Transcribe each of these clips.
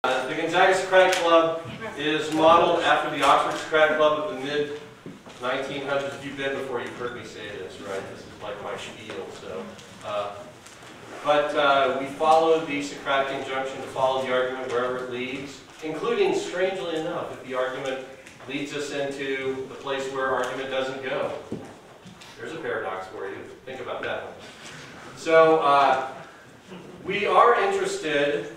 The Gonzaga Socratic Club is modeled after the Oxford Socratic Club of the mid-1900s. If you've been before, you've heard me say this, right? This is like my spiel. So, we follow the Socratic injunction to follow the argument wherever it leads, including, strangely enough, if the argument leads us into the place where argument doesn't go. There's a paradox for you. Think about that one. So, we are interested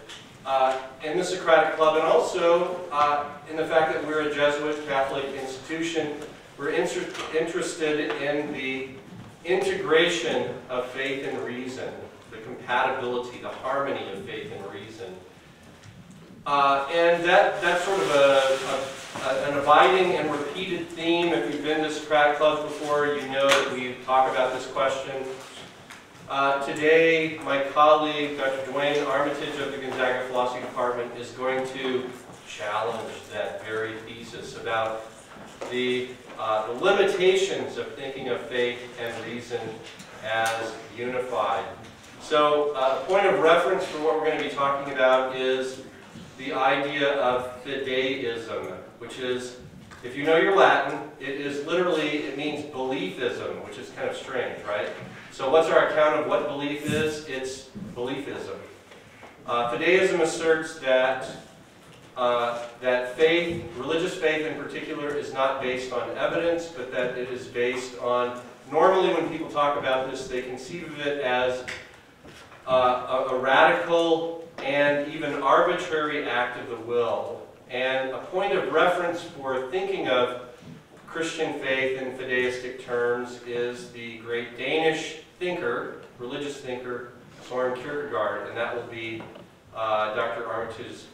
in the Socratic Club, and also in the fact that we're a Jesuit Catholic institution. We're interested in the integration of faith and reason, the compatibility, the harmony of faith and reason. And that's sort of an abiding and repeated theme. If you've been to Socratic Clubs before, you know that we talk about this question. Today, my colleague, Dr. Duane Armitage of the Gonzaga Philosophy Department, is going to challenge that very thesis about the limitations of thinking of faith and reason as unified. So, a point of reference for what we're going to be talking about is the idea of fideism, which is, if you know your Latin, it means beliefism, which is kind of strange, right? So what's our account of what belief is? It's beliefism. Fideism asserts that faith, religious faith in particular, is not based on evidence, but that it is based on, normally when people talk about this, they conceive of it as a radical and even arbitrary act of the will. And a point of reference for thinking of Christian faith in fideistic terms is the great Danish thinker, religious thinker, Søren Kierkegaard, and that will be Dr. Armitage's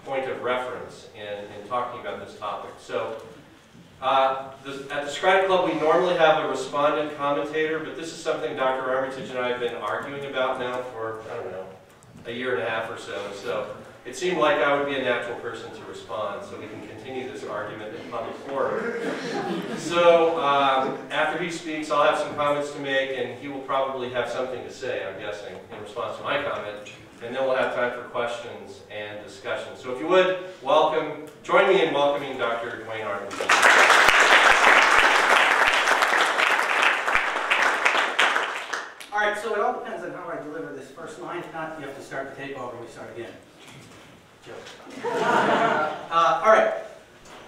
point of reference in talking about this topic. So, at the Socratic Club, we normally have a respondent commentator, but this is something Dr. Armitage and I have been arguing about now for, I don't know, a year and a half or so. So, it seemed like I would be a natural person to respond, so we can continue this argument in public forum. So, after he speaks, I'll have some comments to make, and he will probably have something to say, I'm guessing, in response to my comment. And then we'll have time for questions and discussion. So if you would, join me in welcoming Dr. Duane Armitage. All right, so it all depends on how I deliver this first line. If not, you have to start the tape over and we start again. Joke. All right.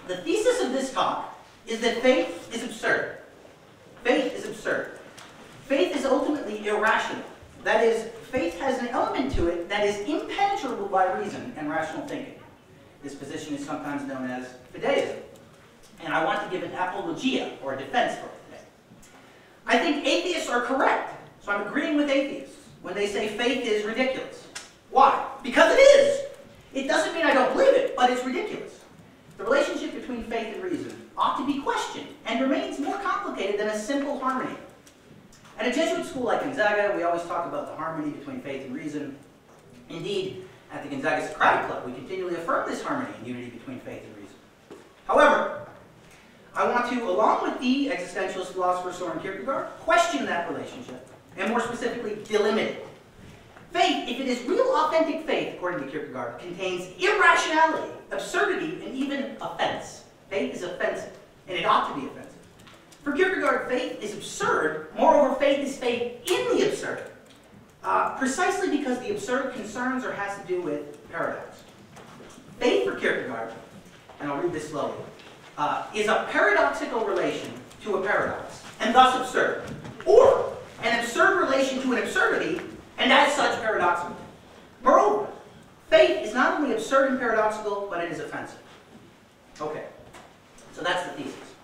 The thesis of this talk is that faith is absurd. Faith is absurd. Faith is ultimately irrational. That is, faith has an element to it that is impenetrable by reason and rational thinking. This position is sometimes known as fideism. And I want to give an apologia, or a defense for it today. I think atheists are correct. So I'm agreeing with atheists when they say faith is ridiculous. Why? Because it is. It doesn't mean I don't believe it, but it's ridiculous. The relationship between faith and reason ought to be questioned and remains more complicated than a simple harmony. At a Jesuit school like Gonzaga, we always talk about the harmony between faith and reason. Indeed, at the Gonzaga Socratic Club, we continually affirm this harmony and unity between faith and reason. However, I want to, along with the existentialist philosopher Søren Kierkegaard, question that relationship, and more specifically, delimit it. Faith, if it is real authentic faith, according to Kierkegaard, contains irrationality, absurdity, and even offense. Faith is offensive, and it ought to be offensive. For Kierkegaard, faith is absurd. Moreover, faith is faith in the absurd. Precisely because the absurd concerns or has to do with paradox. Faith for Kierkegaard, and I'll read this slowly, is a paradoxical relation to a paradox, and thus absurd. Or an absurd relation to an absurdity, and as such paradoxical. Moreover, faith is not only absurd and paradoxical, but it is offensive. Okay, so that's the thesis.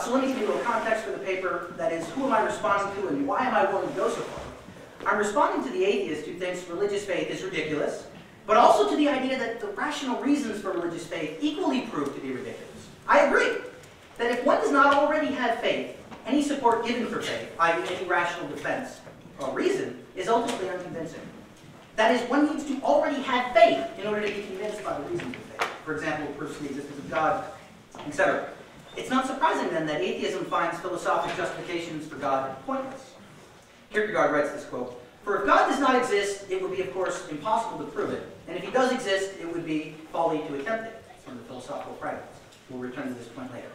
So let me give you a little context for the paper. That is, who am I responding to and why am I willing to go so far? I'm responding to the atheist who thinks religious faith is ridiculous, but also to the idea that the rational reasons for religious faith equally prove to be ridiculous. I agree that if one does not already have faith, any support given for faith, i.e. any rational defense or reason, is ultimately unconvincing. That is, one needs to already have faith in order to be convinced by the reasons of faith. For example, proofs of the existence of God, etc. It's not surprising, then, that atheism finds philosophic justifications for God pointless. Kierkegaard writes this quote, For if God does not exist, it would be, of course, impossible to prove it. And if he does exist, it would be folly to attempt it. It's from the philosophical fragments. We'll return to this point later.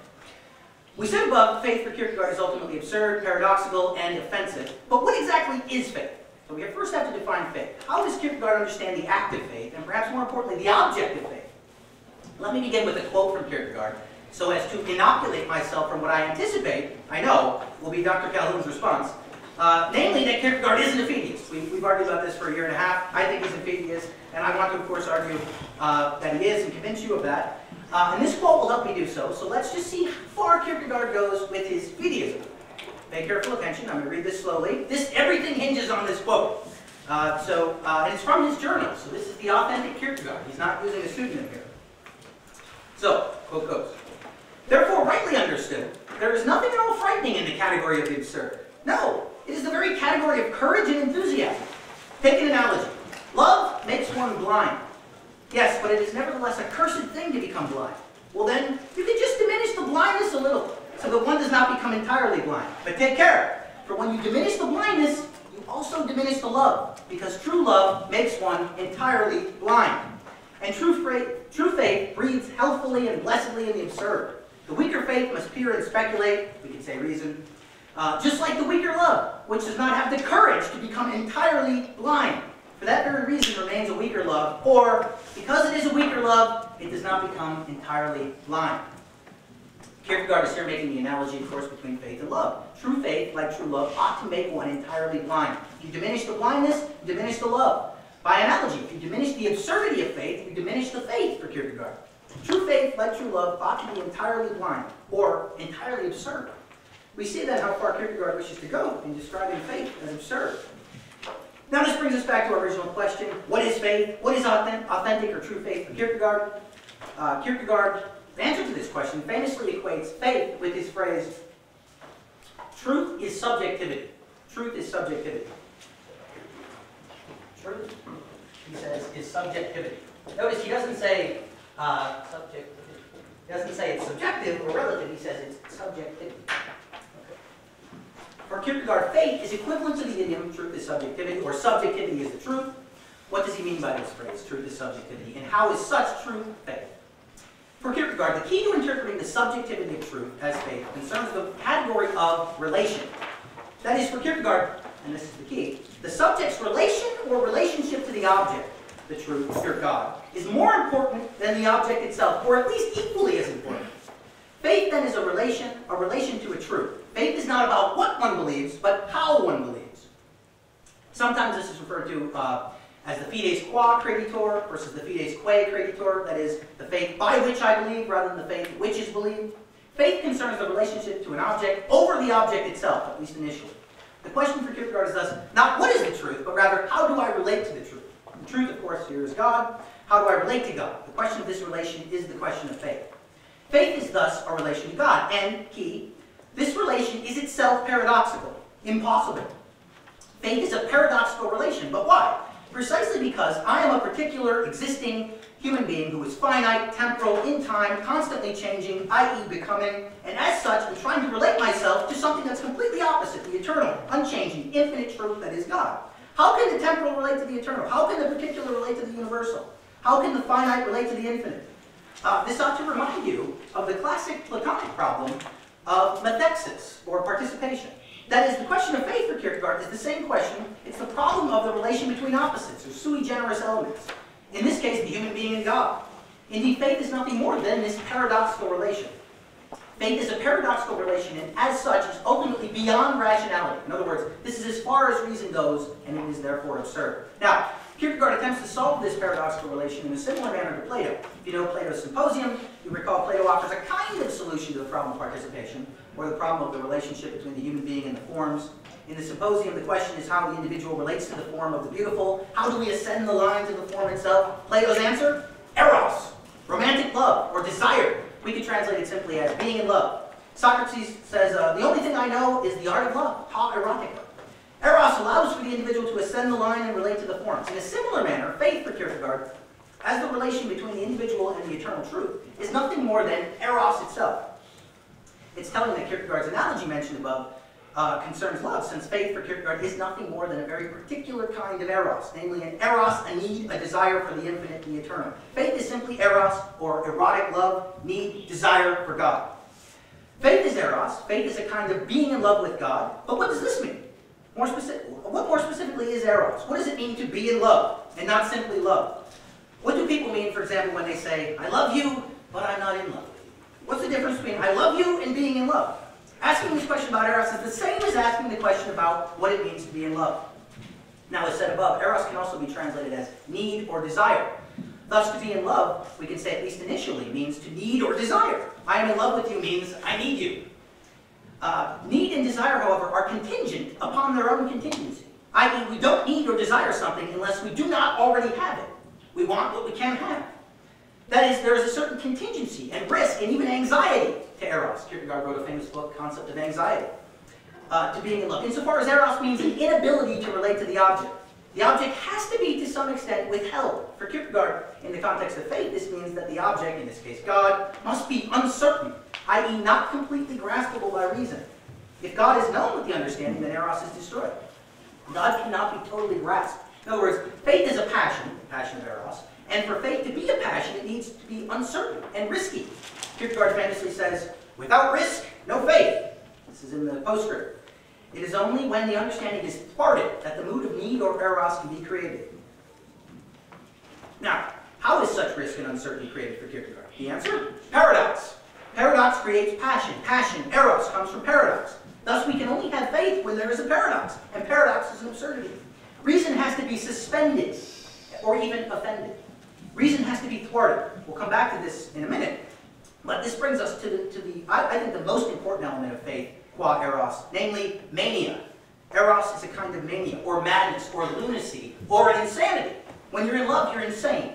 We said above, faith for Kierkegaard is ultimately absurd, paradoxical, and offensive. But what exactly is faith? So we first have to define faith. How does Kierkegaard understand the act of faith, and perhaps more importantly, the object of faith? Let me begin with a quote from Kierkegaard, so as to inoculate myself from what I anticipate, I know, will be Dr. Calhoun's response. Namely, that Kierkegaard isn't a fideist. We've argued about this for a year and a half. I think he's a fideist, and I want to, of course, argue that he is and convince you of that. And this quote will help me do so. So let's just see how far Kierkegaard goes with his fideism. Pay careful attention. I'm going to read this slowly. Everything hinges on this quote. And it's from his journal. So this is the authentic Kierkegaard. He's not using a pseudonym here. So, quote goes, "Therefore, rightly understood, there is nothing at all frightening in the category of the absurd. No, it is the very category of courage and enthusiasm. Take an analogy. Love makes one blind. Yes, but it is nevertheless a cursed thing to become blind. Well then, you can just diminish the blindness a little, so that one does not become entirely blind. But take care, for when you diminish the blindness, you also diminish the love, because true love makes one entirely blind. And true faith breathes healthfully and blessedly in the absurd. The weaker faith must peer and speculate, we could say reason, just like the weaker love, which does not have the courage to become entirely blind. For that very reason remains a weaker love, or because it is a weaker love, it does not become entirely blind." Kierkegaard is here making the analogy, of course, between faith and love. True faith, like true love, ought to make one entirely blind. If you diminish the blindness, you diminish the love. By analogy, if you diminish the absurdity of faith, you diminish the faith for Kierkegaard. True faith, like true love, ought to be entirely blind, or entirely absurd. We see then how far Kierkegaard wishes to go in describing faith as absurd. Now this brings us back to our original question. What is faith? What is authentic or true faith for Kierkegaard? Kierkegaard, the answer to this question, famously equates faith with his phrase, "Truth is subjectivity." Truth is subjectivity. Truth, he says, is subjectivity. Notice he doesn't say subjectivity. He doesn't say it's subjective or relative. He says it's subjectivity. For Kierkegaard, faith is equivalent to the idiom truth is subjectivity, or subjectivity is the truth. What does he mean by this phrase, truth is subjectivity, and how is such truth faith? For Kierkegaard, the key to interpreting the subjectivity of truth as faith concerns the category of relation. That is, for Kierkegaard, and this is the key, the subject's relation or relationship to the object, the truth, pure God, is more important than the object itself, or at least equally as important. Faith, then, is a relation to a truth. Faith is not about what one believes, but how one believes. Sometimes this is referred to as the fides qua creditor versus the fides quae creditor, that is, the faith by which I believe rather than the faith which is believed. Faith concerns the relationship to an object over the object itself, at least initially. The question for Kierkegaard is thus not what is the truth, but rather how do I relate to the truth? The truth, of course, here is God. How do I relate to God? The question of this relation is the question of faith. Faith is thus a relation to God, and, key, this relation is itself paradoxical, impossible. Faith is a paradoxical relation, but why? Precisely because I am a particular existing human being who is finite, temporal, in time, constantly changing, i.e. becoming, and as such I'm trying to relate myself to something that's completely opposite, the eternal, unchanging, infinite truth that is God. How can the temporal relate to the eternal? How can the particular relate to the universal? How can the finite relate to the infinite? This ought to remind you of the classic Platonic problem of methexis, or participation. That is, the question of faith for Kierkegaard is the same question. It's the problem of the relation between opposites, or sui generis elements. In this case, the human being and God. Indeed, faith is nothing more than this paradoxical relation. Faith is a paradoxical relation, and as such, is ultimately beyond rationality. In other words, this is as far as reason goes, and it is therefore absurd. Now, Kierkegaard attempts to solve this paradoxical relation in a similar manner to Plato. If you know Plato's Symposium, you recall Plato offers a kind of solution to the problem of participation, or the problem of the relationship between the human being and the forms. In the Symposium, the question is how the individual relates to the form of the beautiful. How do we ascend the line to the form itself? Plato's answer? Eros, romantic love, or desire. We could translate it simply as being in love. Socrates says, the only thing I know is the art of love, ta erotica. Eros allows for the individual to ascend the line and relate to the forms. In a similar manner, faith for Kierkegaard, as the relation between the individual and the eternal truth, is nothing more than Eros itself. It's telling that Kierkegaard's analogy mentioned above concerns love, since faith for Kierkegaard is nothing more than a very particular kind of eros, namely an eros, a need, a desire for the infinite and the eternal. Faith is simply eros, or erotic love, need, desire for God. Faith is eros. Faith is a kind of being in love with God. But what does this mean? What more specifically is eros? What does it mean to be in love and not simply love? What do people mean, for example, when they say, I love you, but I'm not in love with you? What's the difference between I love you and being in love? Asking this question about eros is the same as asking the question about what it means to be in love. Now, as said above, eros can also be translated as need or desire. Thus, to be in love, we can say at least initially, means to need or desire. I am in love with you means I need you. Need and desire, however, are contingent upon their own contingency. I.e., we don't need or desire something unless we do not already have it. We want what we can't have. That is, there is a certain contingency and risk and even anxiety to eros. Kierkegaard wrote a famous book, Concept of Anxiety, to being in love. Insofar as eros means an inability to relate to the object. The object has to be, to some extent, withheld. For Kierkegaard, in the context of faith, this means that the object, in this case God, must be uncertain, i.e. not completely graspable by reason. If God is known with the understanding, then eros is destroyed. God cannot be totally grasped. In other words, faith is a passion, the passion of eros, and for faith to be a passion, it needs to be uncertain and risky. Kierkegaard famously says, without risk, no faith. This is in the postscript. It is only when the understanding is thwarted that the mood of need or eros can be created. Now, how is such risk and uncertainty created for Kierkegaard? The answer? Paradox. Paradox creates passion. Passion, eros, comes from paradox. Thus, we can only have faith when there is a paradox, and paradox is an absurdity. Reason has to be suspended, or even offended. Reason has to be thwarted. We'll come back to this in a minute. But this brings us to I think the most important element of faith, qua eros, namely mania. Eros is a kind of mania, or madness, or lunacy, or an insanity. When you're in love, you're insane.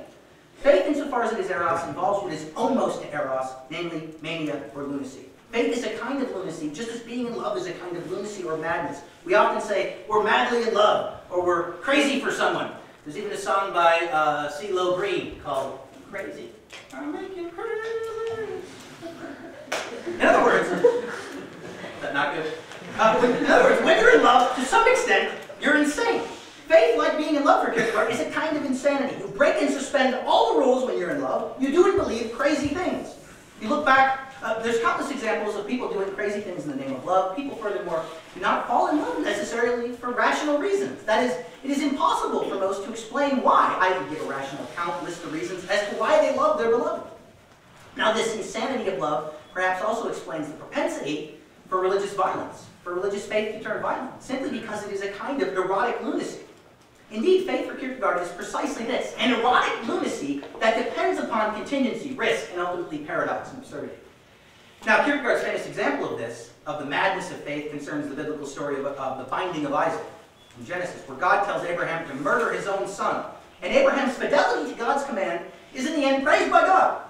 Faith, insofar as it is eros, involves what is almost to eros, namely mania or lunacy. Faith is a kind of lunacy, just as being in love is a kind of lunacy or madness. We often say, we're madly in love, or we're crazy for someone. There's even a song by CeeLo Green called Crazy. I'll make you crazy. In other words, is that not good? In other words, when you're in love, to some extent, you're insane. Faith, like being in love for Kierkegaard, is a kind of insanity. You break and suspend all the rules when you're in love. You do and believe crazy things. You look back, there's countless examples of people doing crazy things in the name of love. People, furthermore, do not fall in love necessarily for rational reasons. That is, it is impossible for most to explain why. I can give a rational account, list of reasons as to why they love their beloved. Now, this insanity of love perhaps also explains the propensity for religious violence, for religious faith to turn violent, simply because it is a kind of erotic lunacy. Indeed, faith for Kierkegaard is precisely this, an erotic lunacy that depends upon contingency, risk, and ultimately paradox and absurdity. Now, Kierkegaard's famous example of this, of the madness of faith, concerns the biblical story of the binding of Isaac in Genesis, where God tells Abraham to murder his own son. And Abraham's fidelity to God's command is in the end praised by God.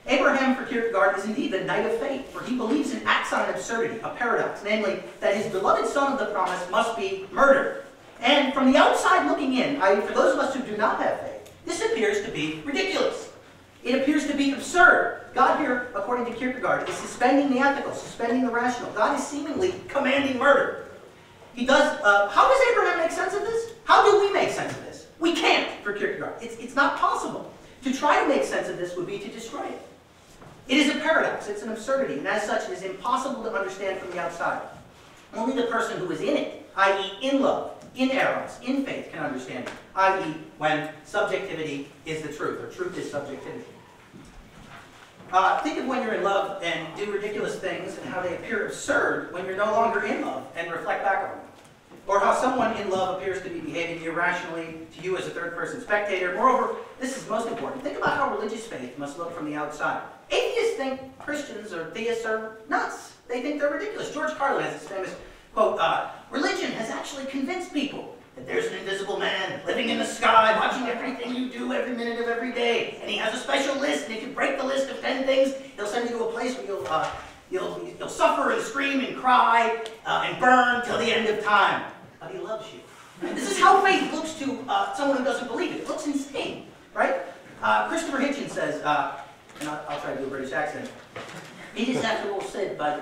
Abraham, for Kierkegaard, is indeed the knight of faith, for he believes and acts on an absurdity, a paradox, namely that his beloved son of the promise must be murdered. And from the outside looking in, i.e. for those of us who do not have faith, this appears to be ridiculous. It appears to be absurd. God here, according to Kierkegaard, is suspending the ethical, suspending the rational. God is seemingly commanding murder. He does, how does Abraham make sense of this? How do we make sense of this? We can't, for Kierkegaard. It's not possible. To try to make sense of this would be to destroy it. It is a paradox, it's an absurdity, and as such it is impossible to understand from the outside. Only the person who is in it, i.e. in love, in eros, in faith, can understand it, i.e. when subjectivity is the truth, or truth is subjectivity. Think of when you're in love and do ridiculous things and how they appear absurd when you're no longer in love, and reflect back on them. Or how someone in love appears to be behaving irrationally to you as a third-person spectator. Moreover, this is most important. Think about how religious faith must look from the outside. Atheists think Christians or theists are nuts. They think they're ridiculous. George Carlin has this famous quote, religion has actually convinced people that there's an invisible man living in the sky, watching everything you do every minute of every day. And he has a special list, and if you break the list of 10 things, he'll send you to a place where you'll suffer and scream and cry and burn till the end of time. But he loves you. Right? This is how faith looks to someone who doesn't believe it. It looks insane, right? Christopher Hitchens says, and I'll try to do a British accent. It is after all said by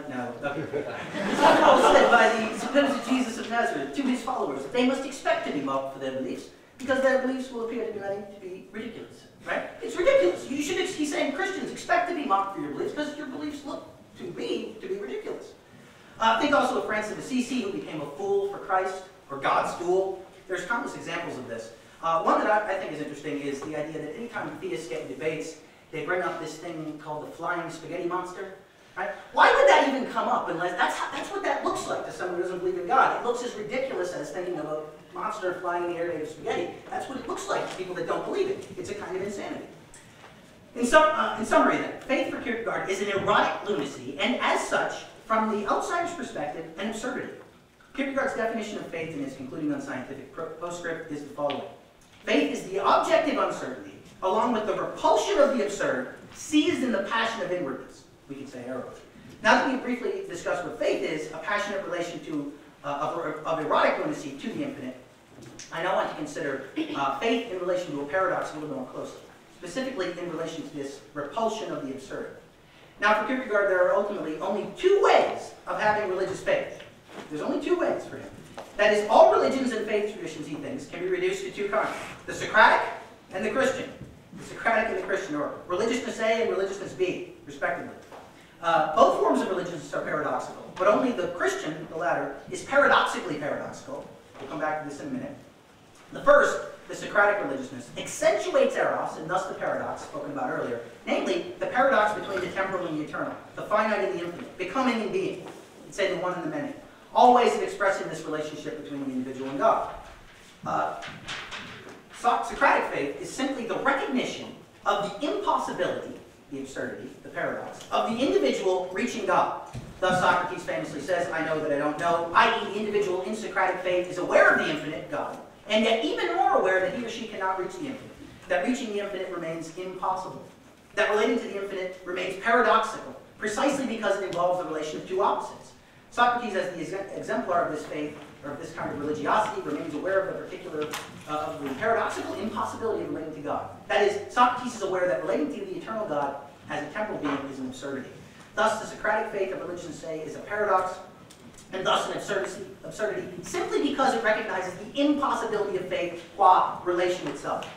by the supposed Jesus of Nazareth to his followers that they must expect to be mocked for their beliefs, because their beliefs will appear to many to be ridiculous. Right? It's ridiculous. He's saying Christians expect to be mocked for your beliefs because your beliefs look to me to be ridiculous. Think also of Francis of Assisi, who became a fool for Christ, or God's fool. There's countless examples of this. One that I think is interesting is the idea that anytime theists get in debates, they bring up this thing called the flying spaghetti monster. Right? Why would that even come up unless that's what that looks like to someone who doesn't believe in God? It looks as ridiculous as thinking of a monster flying in the air made of spaghetti. That's what it looks like to people that don't believe it. It's a kind of insanity. In summary then, faith for Kierkegaard is an erotic lunacy, and as such, from the outsider's perspective, an absurdity. Kierkegaard's definition of faith in his concluding unscientific postscript is the following. Faith is the objective uncertainty, along with the repulsion of the absurd, seized in the passion of inwardness. We could say eros. Now that we've briefly discussed what faith is, a passionate relation to of erotic lunacy to the infinite, I now want to consider faith in relation to a paradox a little bit more closely, specifically in relation to this repulsion of the absurd. Now for Kierkegaard, there are ultimately only two ways of having religious faith. There's only two ways for him. That is, all religions and faith traditions, he thinks, can be reduced to two kinds. The Socratic and the Christian. The Socratic and the Christian, or religiousness A and religiousness B, respectively. Both forms of religiousness are paradoxical, but only the Christian, the latter, is paradoxically paradoxical. We'll come back to this in a minute. The first, the Socratic religiousness, accentuates eros, and thus the paradox spoken about earlier, namely the paradox between the temporal and the eternal, the finite and the infinite, becoming and being, let's say the one and the many. All ways of expressing this relationship between the individual and God. Socratic faith is simply the recognition of the impossibility, the absurdity, the paradox, of the individual reaching God. Thus Socrates famously says, I know that I don't know, i.e. the individual in Socratic faith is aware of the infinite, God, and yet even more aware that he or she cannot reach the infinite, that reaching the infinite remains impossible, that relating to the infinite remains paradoxical, precisely because it involves the relation of two opposites. Socrates, as the exemplar of this faith, or of this kind of religiosity, remains aware of the particular, the paradoxical impossibility of relating to God. That is, Socrates is aware that relating to the eternal God as a temporal being is an absurdity. Thus, the Socratic faith of religion, say, is a paradox, and thus an absurdity, simply because it recognizes the impossibility of faith qua relation itself.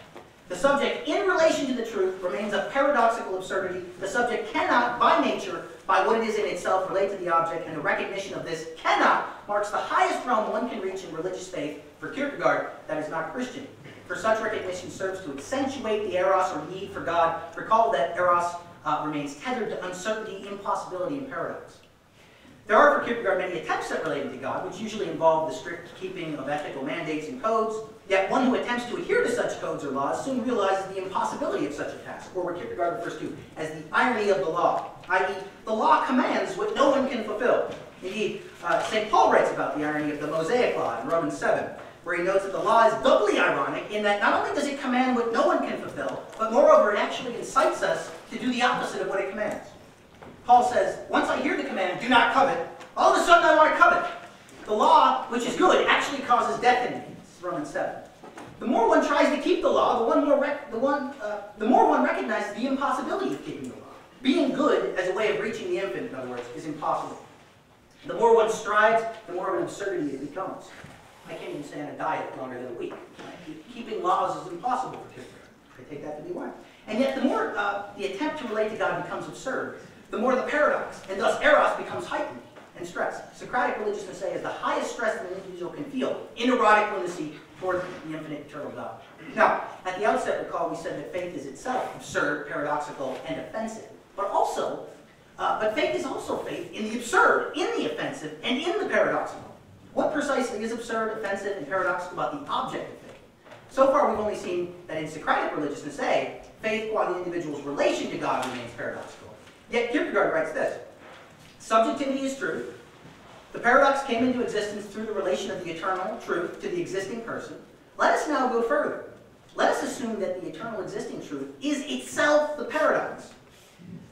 The subject, in relation to the truth, remains a paradoxical absurdity. The subject cannot, by nature, by what it is in itself, relate to the object, and the recognition of this cannot marks the highest realm one can reach in religious faith for Kierkegaard that is not Christian. For such recognition serves to accentuate the eros or need for God. Recall that eros remains tethered to uncertainty, impossibility, and paradox. There are for Kierkegaard many attempts at relating to God, which usually involve the strict keeping of ethical mandates and codes, yet one who attempts to adhere to such codes or laws soon realizes the impossibility of such a task, or what Kierkegaard refers to as the irony of the law, i.e. the law commands what no one can fulfill. Indeed, St. Paul writes about the irony of the Mosaic law in Romans 7, where he notes that the law is doubly ironic in that not only does it command what no one can fulfill, but moreover it actually incites us to do the opposite of what it commands. Paul says, once I hear the command, do not covet, all of a sudden I want to covet. The law, which is good, actually causes death in me. It's Romans 7. The more one tries to keep the law, the more one recognizes the impossibility of keeping the law. Being good as a way of reaching the infinite, in other words, is impossible. The more one strives, the more of an absurdity it becomes. I can't even stay on a diet longer than a week. Keeping laws is impossible for Kierkegaard. I take that to be one. And yet the more the attempt to relate to God becomes absurd, the more the paradox, and thus eros, becomes heightened and stressed. Socratic religiousness, say, is the highest stress that an individual can feel in erotic lunacy toward the infinite eternal God. Now, at the outset, recall we said that faith is itself absurd, paradoxical, and offensive. But faith is also faith in the absurd, in the offensive, and in the paradoxical. What precisely is absurd, offensive, and paradoxical about the object of faith? So far, we've only seen that in Socratic religiousness, A, faith qua the individual's relation to God remains paradoxical. Yet Kierkegaard writes this: subjectivity is truth. The paradox came into existence through the relation of the eternal truth to the existing person. Let us now go further. Let us assume that the eternal existing truth is itself the paradox.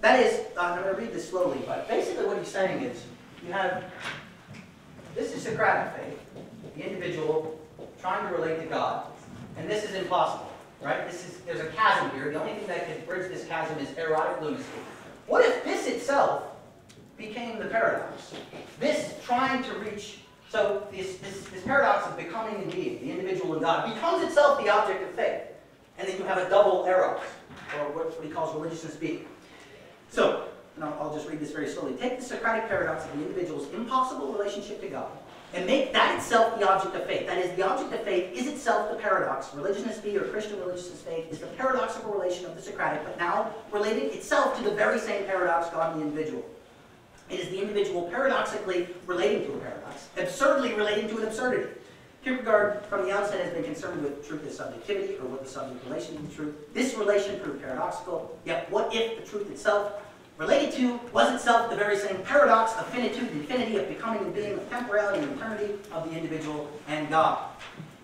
That is, I'm going to read this slowly, but basically what he's saying is, you have, this is Socratic faith, the individual trying to relate to God, and this is impossible, right? There's a chasm here. The only thing that can bridge this chasm is erotic lunacy. What if this itself became the paradox? This trying to reach So this paradox of becoming and being, the individual and God, becomes itself the object of faith. And then you have a double eros, or what he calls religiousness being. So, I'll just read this very slowly. Take the Socratic paradox of the individual's impossible relationship to God, and make that itself the object of faith. That is, the object of faith is itself the paradox. Religiousness be, or Christian religiousness faith, is the paradoxical relation of the Socratic, but now related itself to the very same paradox, God and the individual. It is the individual paradoxically relating to a paradox, absurdly relating to an absurdity. Kierkegaard, from the outset, has been concerned with truth as subjectivity, or what the subject relation to truth. This relation proved paradoxical, yet what if the truth itself related to was itself the very same paradox of finitude and infinity, of becoming and being, of temporality and eternity, of the individual and God.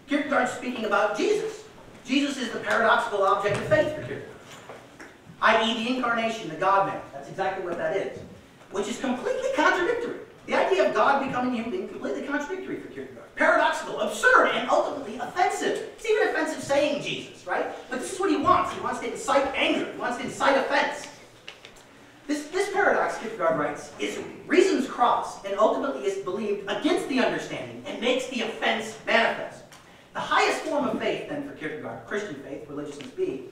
Kierkegaard is speaking about Jesus. Jesus is the paradoxical object of faith for Kierkegaard, i.e. the incarnation, the God-man. That's exactly what that is, which is completely contradictory. The idea of God becoming human being completely contradictory for Kierkegaard. Paradoxical, absurd, and ultimately offensive. It's even offensive saying Jesus, right? But this is what he wants. He wants to incite anger. He wants to incite offense. This paradox, Kierkegaard writes, is reason's cross, and ultimately is believed against the understanding, and makes the offense manifest. The highest form of faith, then, for Kierkegaard, Christian faith, religiousness be,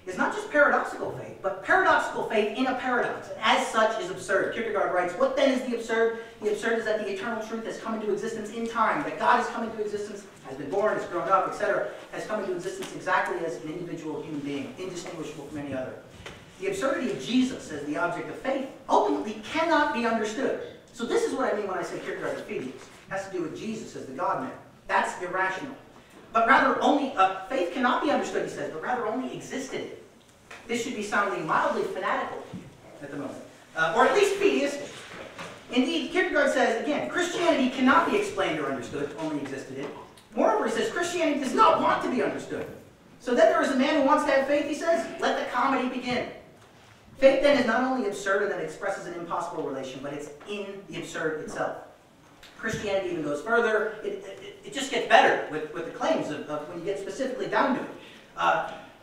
is not just paradoxical faith, but paradoxical faith in a paradox, and as such is absurd. Kierkegaard writes, what then is the absurd? The absurd is that the eternal truth has come into existence in time, that God has come into existence, has been born, has grown up, etc., has come into existence exactly as an individual human being, indistinguishable from any other. The absurdity of Jesus as the object of faith ultimately cannot be understood. So this is what I mean when I say Kierkegaard's Fides. It has to do with Jesus as the God-man. That's irrational. But rather only, faith cannot be understood, he says, but rather only existed. This should be sounding mildly fanatical at the moment, or at least fideistic. Indeed, Kierkegaard says, again, Christianity cannot be explained or understood, only existed in. Moreover, he says, Christianity does not want to be understood. So then there is a man who wants to have faith, he says, let the comedy begin. Faith then is not only absurd in that it expresses an impossible relation, but it's in the absurd itself. Christianity even goes further. It just gets better with the claims of when you get specifically down to it.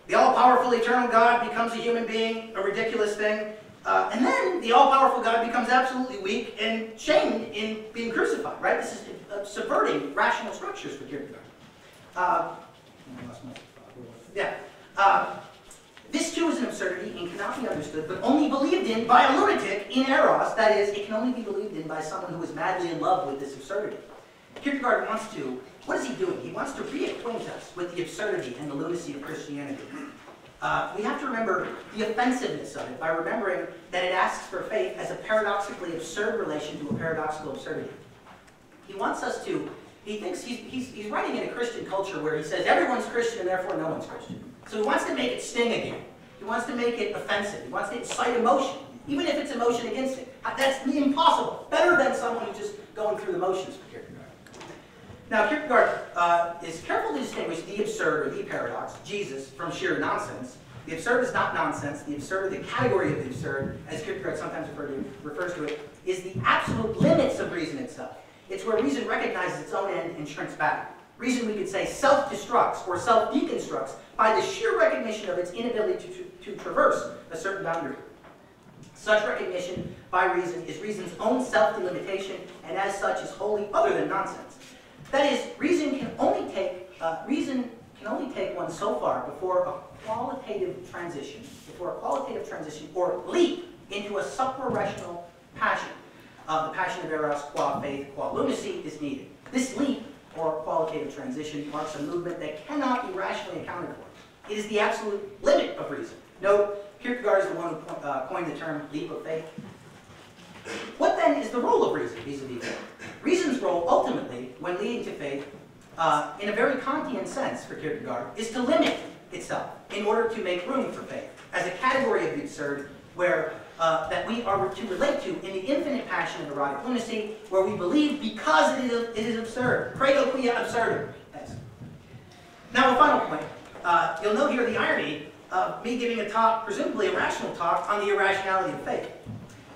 The all-powerful eternal God becomes a human being, a ridiculous thing. And then the all-powerful God becomes absolutely weak and shamed in being crucified, right? This is subverting rational structures for Kierkegaard. This too is an absurdity and cannot be understood, but only believed in by a lunatic in eros. That is, it can only be believed in by someone who is madly in love with this absurdity. Kierkegaard wants to, what is he doing? He wants to reacquaint us with the absurdity and the lunacy of Christianity. We have to remember the offensiveness of it by remembering that it asks for faith as a paradoxically absurd relation to a paradoxical absurdity. He wants us to, he thinks he's writing in a Christian culture where he says everyone's Christian and therefore no one's Christian. So he wants to make it sting again. He wants to make it offensive. He wants to incite emotion, even if it's emotion against it. That's impossible. Better than someone who's just going through the motions for Kierkegaard. Now, Kierkegaard is careful to distinguish the absurd, or the paradox, Jesus, from sheer nonsense. The absurd is not nonsense. The absurd, the category of the absurd, as Kierkegaard sometimes refers to it, is the absolute limits of reason itself. It's where reason recognizes its own end and shrinks back. Reason, we could say, self-destructs or self-deconstructs by the sheer recognition of its inability to traverse a certain boundary. Such recognition by reason is reason's own self-delimitation, and as such is wholly other than nonsense. That is, reason can only take one so far before a qualitative transition, or leap into a supra-rational passion. The passion of eros, qua faith, qua lunacy, is needed. This leap, or qualitative transition, marks a movement that cannot be rationally accounted for. It is the absolute limit of reason. Note, Kierkegaard is the one who coined the term leap of faith. What then is the role of reason vis-a-vis faith? Reason's role, ultimately, when leading to faith, in a very Kantian sense for Kierkegaard, is to limit itself in order to make room for faith, as a category of the absurd where that we are to relate to in the infinite passion of erotic lunacy, where we believe because it is absurd. Credo quia absurdum. Thanks. Now, a final point. You'll note here the irony of me giving a talk, presumably a rational talk, on the irrationality of faith.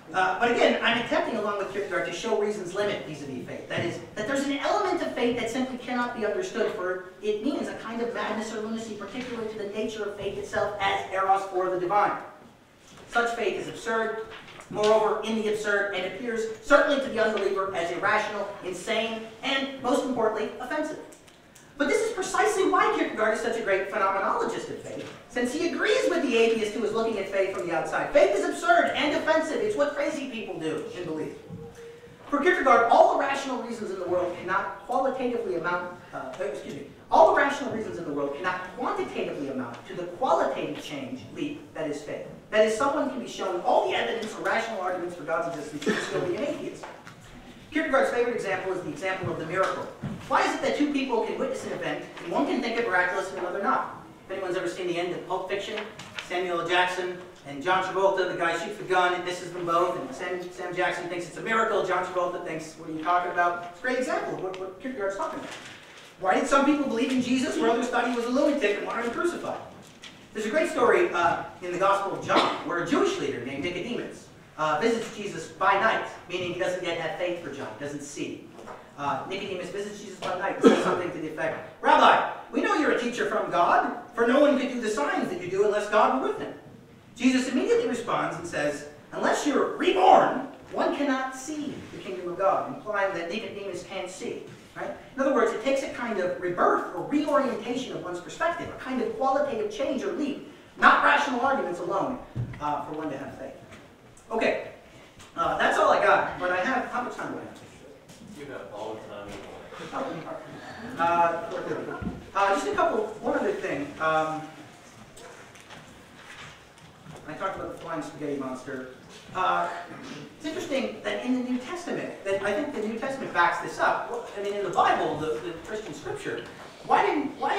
But again, I'm attempting, along with Kierkegaard, to show reason's limit vis-a-vis faith. That is, that there's an element of faith that simply cannot be understood, for it means a kind of madness or lunacy particular to the nature of faith itself as eros or the divine. Such faith is absurd, moreover, in the absurd, and appears certainly to the unbeliever as irrational, insane, and, most importantly, offensive. But this is precisely why Kierkegaard is such a great phenomenologist of faith, since he agrees with the atheist who is looking at faith from the outside. Faith is absurd and offensive. It's what crazy people do and believe. For Kierkegaard, all the rational reasons in the world cannot qualitatively amount, all the rational reasons in the world cannot quantitatively amount to the qualitative change, leap, that is faith. That is, someone can be shown all the evidence or rational arguments for God's existence and still be an atheist. Kierkegaard's favorite example is the example of the miracle. Why is it that two people can witness an event, and one can think it miraculous and another not? If anyone's ever seen the end of Pulp Fiction, Samuel L. Jackson and John Travolta, the guy shoots the gun and misses them both, and Sam Jackson thinks it's a miracle, John Travolta thinks, what are you talking about? It's a great example of what Kierkegaard's talking about. Why did some people believe in Jesus where others thought he was a lunatic and wanted him crucified? There's a great story in the Gospel of John where a Jewish leader named Nicodemus visits Jesus by night, meaning he doesn't yet have faith for John, he doesn't see. Nicodemus visits Jesus by night and says something to the effect, "Rabbi, we know you're a teacher from God, for no one could do the signs that you do unless God were with him." Jesus immediately responds and says, "Unless you're reborn, one cannot see the kingdom of God," implying that Nicodemus can't see. Right? In other words, it takes a kind of rebirth or reorientation of one's perspective, a kind of qualitative change or leap, not rational arguments alone, for one to have faith. Okay, that's all I got, but I have, how much time do I have? You have all the time you want. Just a couple, one other thing. I talked about the flying spaghetti monster. It's interesting that in the New Testament, that I think the New Testament backs this up. Well, I mean, in the Bible, the Christian scripture, why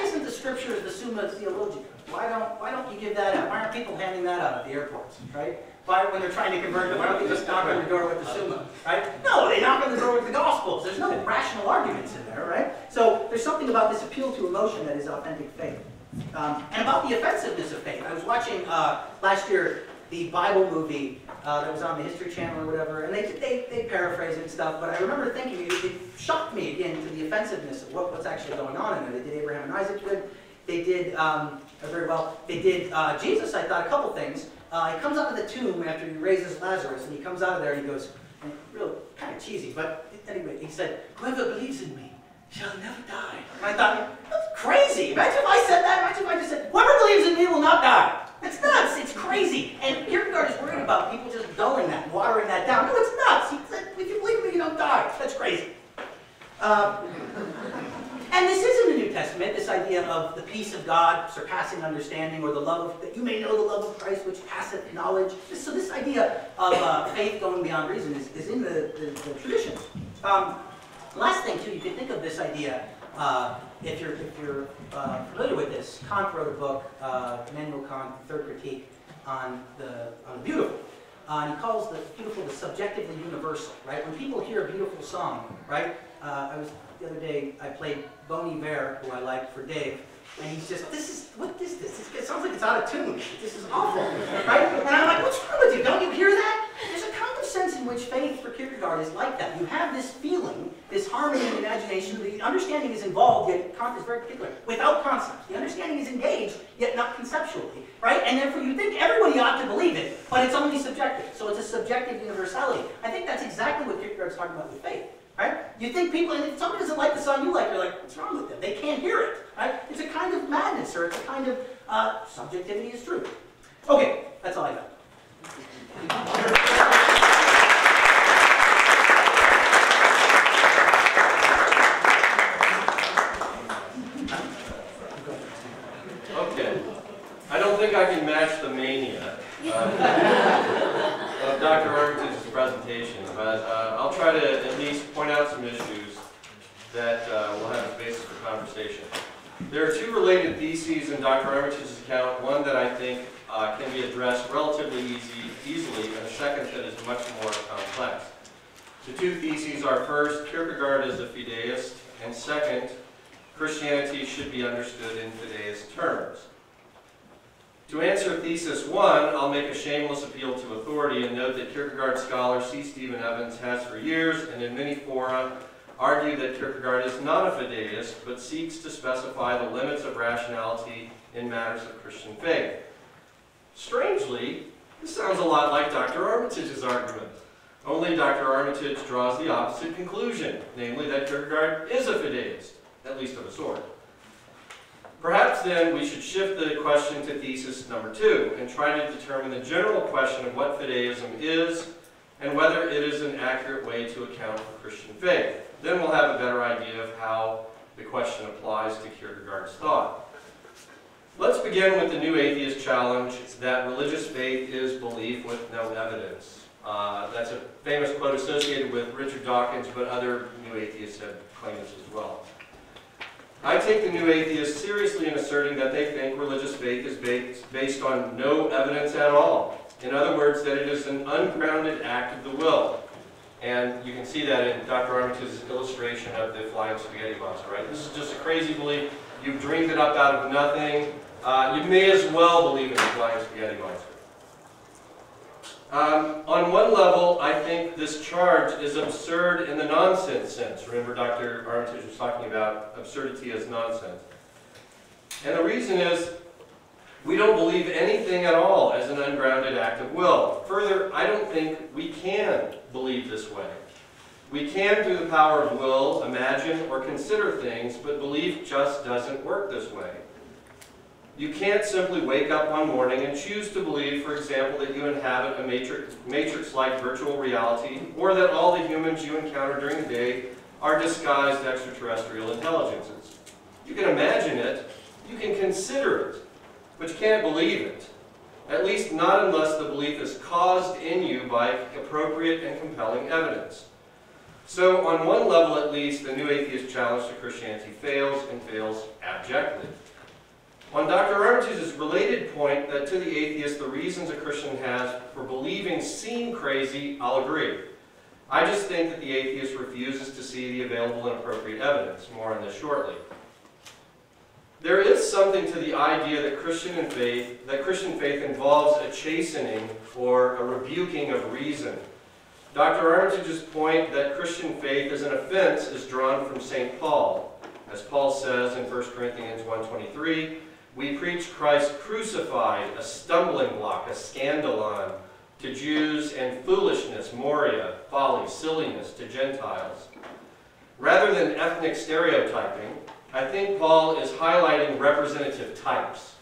isn't the scripture the Summa Theologica? Why don't you give that out? Why aren't people handing that out at the airports, right? When they're trying to convert them, why don't they just knock on the door with the Summa, right? No, they knock on the door with the Gospels. There's no rational arguments in there, right? So there's something about this appeal to emotion that is authentic faith. And about the offensiveness of faith. I was watching last year the Bible movie that was on the History Channel or whatever, and they paraphrase it and stuff, but I remember thinking, it shocked me again to the offensiveness of what's actually going on in there. They did Abraham and Isaac good, they did, very well, they did Jesus, I thought, a couple things. He comes out of the tomb after he raises Lazarus, and he comes out of there and he goes, and real kind of cheesy, but anyway, he said, "Whoever believes in me shall never die." And I thought, that's crazy. Imagine if I said that. Imagine if I just said, "Whoever believes in me will not die." That's nuts. It's crazy. And Kierkegaard is worried about people just dulling that, watering that down. No, it's nuts. He said, "If you believe in me, you don't die." That's crazy. And this is in the New Testament, this idea of the peace of God surpassing understanding, or the love of, that you may know the love of Christ which passeth knowledge. So this idea of faith going beyond reason is in the tradition. Last thing too, you could think of this idea, if you're familiar with this. Kant wrote a book, Immanuel Kant, Third Critique, on the beautiful. And he calls the beautiful the subjectively universal, right? When people hear a beautiful song, right? The other day, I played Bon Iver, who I like, for Dave, and he's just, what is this? It sounds like it's out of tune. This is awful, right? And I'm like, what's wrong with you? Don't you hear that? There's a kind of sense in which faith for Kierkegaard is like that. You have this feeling, this harmony in imagination, the understanding is involved, yet Kant is very particular, without concepts. The understanding is engaged, yet not conceptually, right? And therefore you think everybody ought to believe it, but it's only subjective. So it's a subjective universality. I think that's exactly what Kierkegaard's talking about with faith. Right? You think people, and if somebody doesn't like the song you like, you're like, what's wrong with them? They can't hear it. Right? It's a kind of madness, or it's a kind of subjectivity is true. Okay, that's all I got. Okay. I don't think I can match the mania of Dr. Armitage's presentation, but I'll try to at least point out some issues that will have a basis for conversation. There are two related theses in Dr. Armitage's account, one that I think can be addressed relatively easily, and a second that is much more complex. The two theses are, first, Kierkegaard is a fideist, and second, Christianity should be understood in fideist terms. To answer thesis one, I'll make a shameless appeal to authority and note that Kierkegaard scholar C. Stephen Evans has for years, and in many fora, argued that Kierkegaard is not a fideist, but seeks to specify the limits of rationality in matters of Christian faith. Strangely, This sounds a lot like Dr. Armitage's argument. Only Dr. Armitage draws the opposite conclusion, namely that Kierkegaard is a fideist, at least of a sort. Perhaps then we should shift the question to thesis number 2 and try to determine the general question of what fideism is and whether it is an accurate way to account for Christian faith. Then we'll have a better idea of how the question applies to Kierkegaard's thought. Let's begin with the new atheist challenge that religious faith is belief with no evidence. That's a famous quote associated with Richard Dawkins, but other new atheists have claimed this as well. I take the new atheists seriously in asserting that they think religious faith is based on no evidence at all. In other words, that it is an ungrounded act of the will. And you can see that in Dr. Armitage's illustration of the flying spaghetti monster, right? This is just a crazy belief. You've dreamed it up out of nothing. You may as well believe in the flying spaghetti monster. On one level, I think this charge is absurd in the nonsense sense. Remember, Dr. Armitage was talking about absurdity as nonsense. And the reason is, we don't believe anything at all as an ungrounded act of will. Further, I don't think we can believe this way. We can, through the power of will, imagine or consider things, but belief just doesn't work this way. You can't simply wake up one morning and choose to believe, for example, that you inhabit a matrix-like virtual reality, or that all the humans you encounter during the day are disguised extraterrestrial intelligences. You can imagine it, you can consider it, but you can't believe it. At least not unless the belief is caused in you by appropriate and compelling evidence. So, on one level at least, the new atheist challenge to Christianity fails, and fails abjectly. On Dr. Armitage's related point that to the atheist the reasons a Christian has for believing seem crazy, I'll agree. I just think that the atheist refuses to see the available and appropriate evidence. More on this shortly. There is something to the idea that Christian faith involves a chastening or a rebuking of reason. Dr. Armitage's point that Christian faith is an offense is drawn from St. Paul. As Paul says in 1 Corinthians 1:23, we preach Christ crucified, a stumbling block, a scandalon, to Jews, and foolishness, moria, folly, silliness to Gentiles. Rather than ethnic stereotyping, I think Paul is highlighting representative types.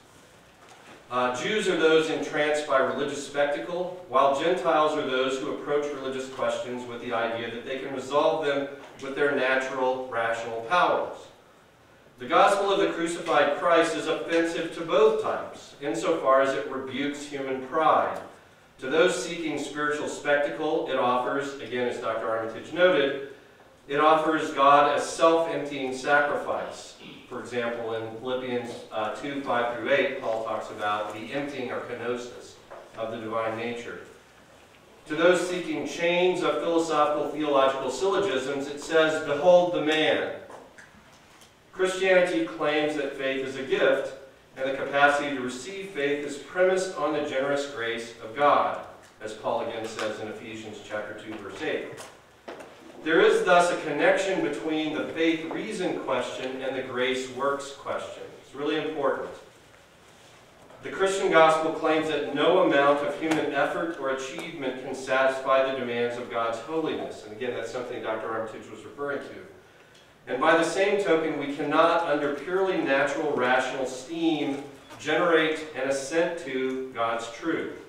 Jews are those entranced by religious spectacle, while Gentiles are those who approach religious questions with the idea that they can resolve them with their natural, rational powers. The gospel of the crucified Christ is offensive to both types, insofar as it rebukes human pride. To those seeking spiritual spectacle, it offers, again as Dr. Armitage noted, it offers God as self-emptying sacrifice. For example, in Philippians 2:5-8, Paul talks about the emptying or kenosis of the divine nature. To those seeking chains of philosophical theological syllogisms, it says, behold the man. Christianity claims that faith is a gift, and the capacity to receive faith is premised on the generous grace of God, as Paul again says in Ephesians chapter 2, verse 8. There is thus a connection between the faith-reason question and the grace-works question. It's really important. The Christian gospel claims that no amount of human effort or achievement can satisfy the demands of God's holiness. And again, that's something Dr. Armitage was referring to. And by the same token, we cannot, under purely natural, rational steam, generate an assent to God's truth.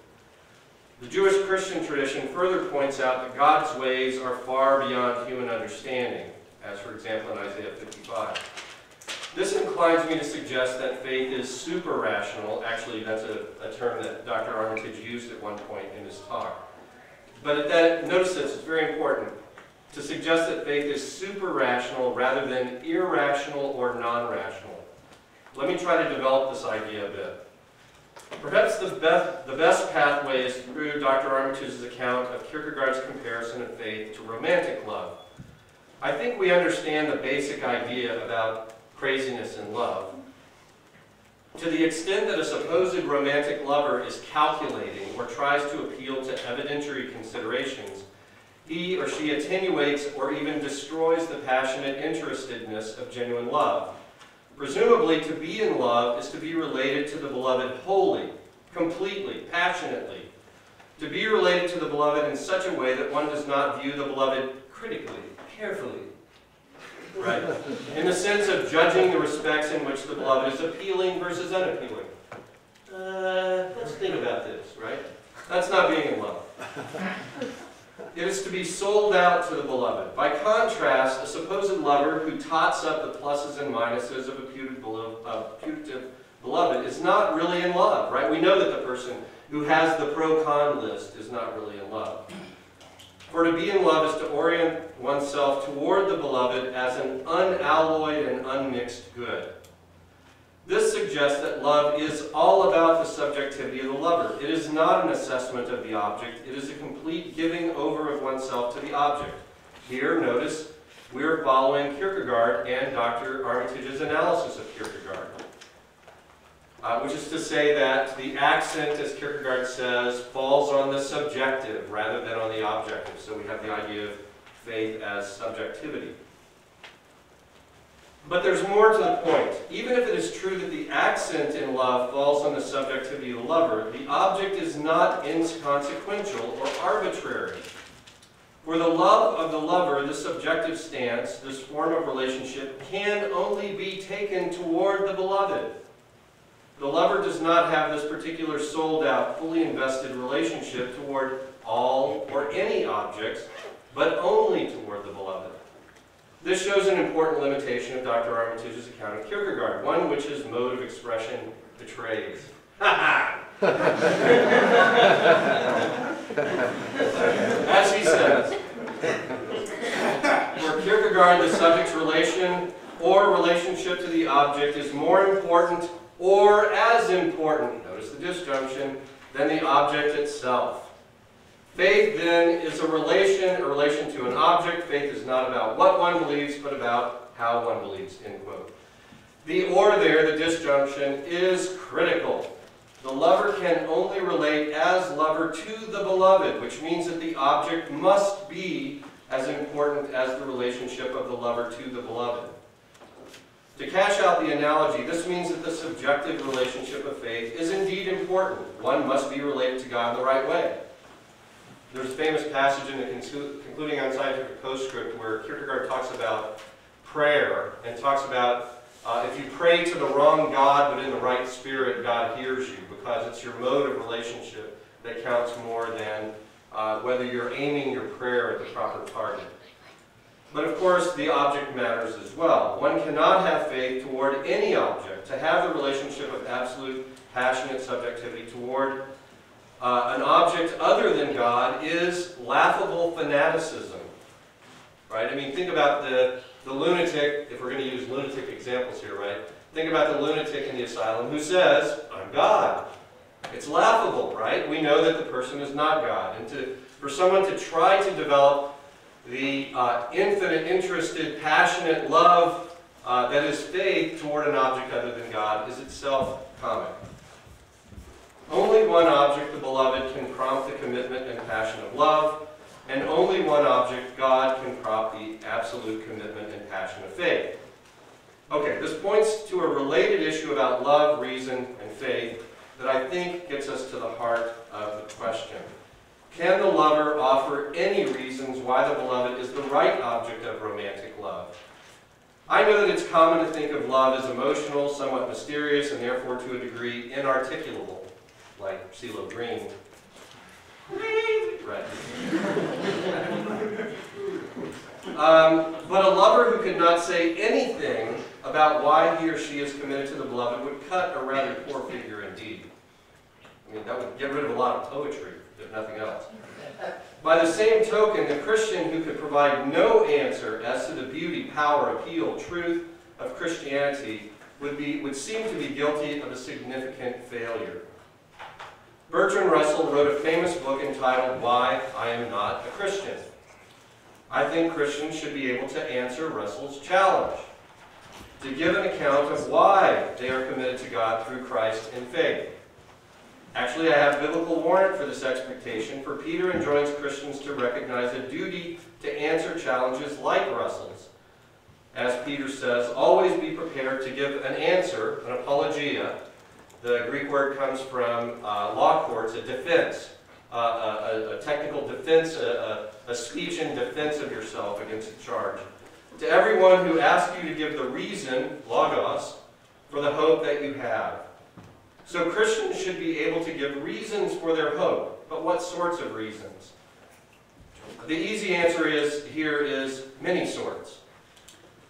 The Jewish Christian tradition further points out that God's ways are far beyond human understanding, as for example in Isaiah 55. This inclines me to suggest that faith is super-rational. Actually, that's a term that Dr. Armitage used at one point in his talk. But notice this, it's very important. To suggest that faith is super-rational rather than irrational or non-rational. Let me try to develop this idea a bit. Perhaps the best pathway is through Dr. Armitage's account of Kierkegaard's comparison of faith to romantic love. I think we understand the basic idea about craziness in love. To the extent that a supposed romantic lover is calculating or tries to appeal to evidentiary considerations, he or she attenuates or even destroys the passionate interestedness of genuine love. Presumably, to be in love is to be related to the beloved wholly, completely, passionately. To be related to the beloved in such a way that one does not view the beloved critically, carefully, right? In the sense of judging the respects in which the beloved is appealing versus unappealing. Let's think about this, right? That's not being in love. It is to be sold out to the beloved. By contrast, a supposed lover who tots up the pluses and minuses of a putative beloved is not really in love, right? We know that the person who has the pro-con list is not really in love. For to be in love is to orient oneself toward the beloved as an unalloyed and unmixed good. This suggests that love is all about the subjectivity of the lover. It is not an assessment of the object. It is a complete giving over of oneself to the object. Here, notice, we are following Kierkegaard and Dr. Armitage's analysis of Kierkegaard. Which is to say that the accent, as Kierkegaard says, falls on the subjective rather than on the objective. So we have the idea of faith as subjectivity. But there's more to the point. Even if it is true that the accent in love falls on the subjectivity of the lover, the object is not inconsequential or arbitrary. For the love of the lover, this subjective stance, this form of relationship, can only be taken toward the beloved. The lover does not have this particular sold-out, fully invested relationship toward all or any objects, but only toward the beloved. This shows an important limitation of Dr. Armitage's account of Kierkegaard, one which his mode of expression betrays. As he says, for Kierkegaard, the subject's relation or relationship to the object is more important or as important, notice the disjunction, than the object itself. Faith, then, is a relation to an object. Faith is not about what one believes, but about how one believes, end quote. The or there, the disjunction, is critical. The lover can only relate as lover to the beloved, which means that the object must be as important as the relationship of the lover to the beloved. To cash out the analogy, this means that the subjective relationship of faith is indeed important. One must be related to God in the right way. There's a famous passage in the concluding unscientific postscript where Kierkegaard talks about prayer and talks about if you pray to the wrong God but in the right spirit, God hears you, because it's your mode of relationship that counts more than whether you're aiming your prayer at the proper target. But of course, the object matters as well. One cannot have faith toward any object. To have the relationship of absolute, passionate subjectivity toward an object other than God is laughable fanaticism. Right? I mean, think about the lunatic, if we're going to use lunatic examples here, right? Think about the lunatic in the asylum who says, I'm God. It's laughable, right? We know that the person is not God. And for someone to try to develop the infinite, interested, passionate love that is faith toward an object other than God is itself comic. Only one object, the beloved, can prompt the commitment and passion of love, and only one object, God, can prompt the absolute commitment and passion of faith. Okay, this points to a related issue about love, reason, and faith that I think gets us to the heart of the question. Can the lover offer any reasons why the beloved is the right object of romantic love? I know that it's common to think of love as emotional, somewhat mysterious, and therefore to a degree inarticulable, like CeeLo Green. Right. But a lover who could not say anything about why he or she is committed to the beloved would cut a rather poor figure indeed. I mean, that would get rid of a lot of poetry, if nothing else. By the same token, the Christian who could provide no answer as to the beauty, power, appeal, truth of Christianity would seem to be guilty of a significant failure. Bertrand Russell wrote a famous book entitled Why I Am Not a Christian. I think Christians should be able to answer Russell's challenge, to give an account of why they are committed to God through Christ in faith. Actually, I have biblical warrant for this expectation, for Peter enjoins Christians to recognize a duty to answer challenges like Russell's. As Peter says, always be prepared to give an answer, an apologia. The Greek word comes from law courts, a defense. a technical defense, a speech in defense of yourself against a charge. To everyone who asks you to give the reason, logos, for the hope that you have. So Christians should be able to give reasons for their hope, but what sorts of reasons? The easy answer here is many sorts.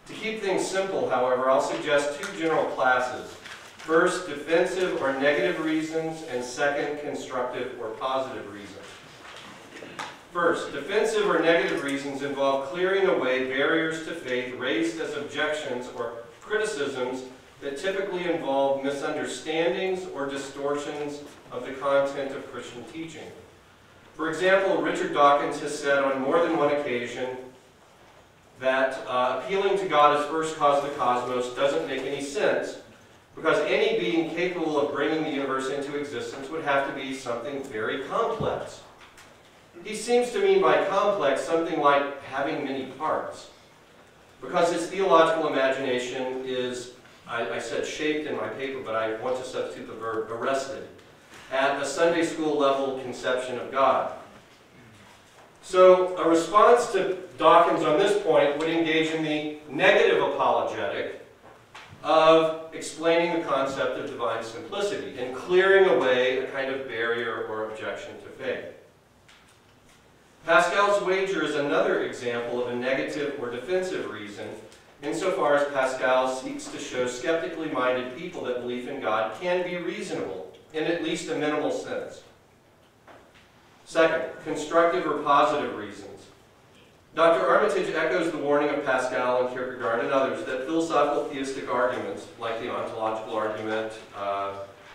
To keep things simple, however, I'll suggest two general classes. First, defensive or negative reasons, and second, constructive or positive reasons. First, defensive or negative reasons involve clearing away barriers to faith raised as objections or criticisms that typically involve misunderstandings or distortions of the content of Christian teaching. For example, Richard Dawkins has said on more than one occasion that appealing to God as first cause of the cosmos doesn't make any sense, because any being capable of bringing the universe into existence would have to be something very complex. He seems to mean by complex something like having many parts, because his theological imagination is, I said shaped in my paper, but I want to substitute the verb arrested, at a Sunday school level conception of God. So a response to Dawkins on this point would engage in the negative apologetic of explaining the concept of divine simplicity and clearing away a kind of barrier or objection to faith. Pascal's wager is another example of a negative or defensive reason, insofar as Pascal seeks to show skeptically minded people that belief in God can be reasonable, in at least a minimal sense. Second, constructive or positive reasons. Dr. Armitage echoes the warning of Pascal and Kierkegaard and others that philosophical theistic arguments, like the ontological argument,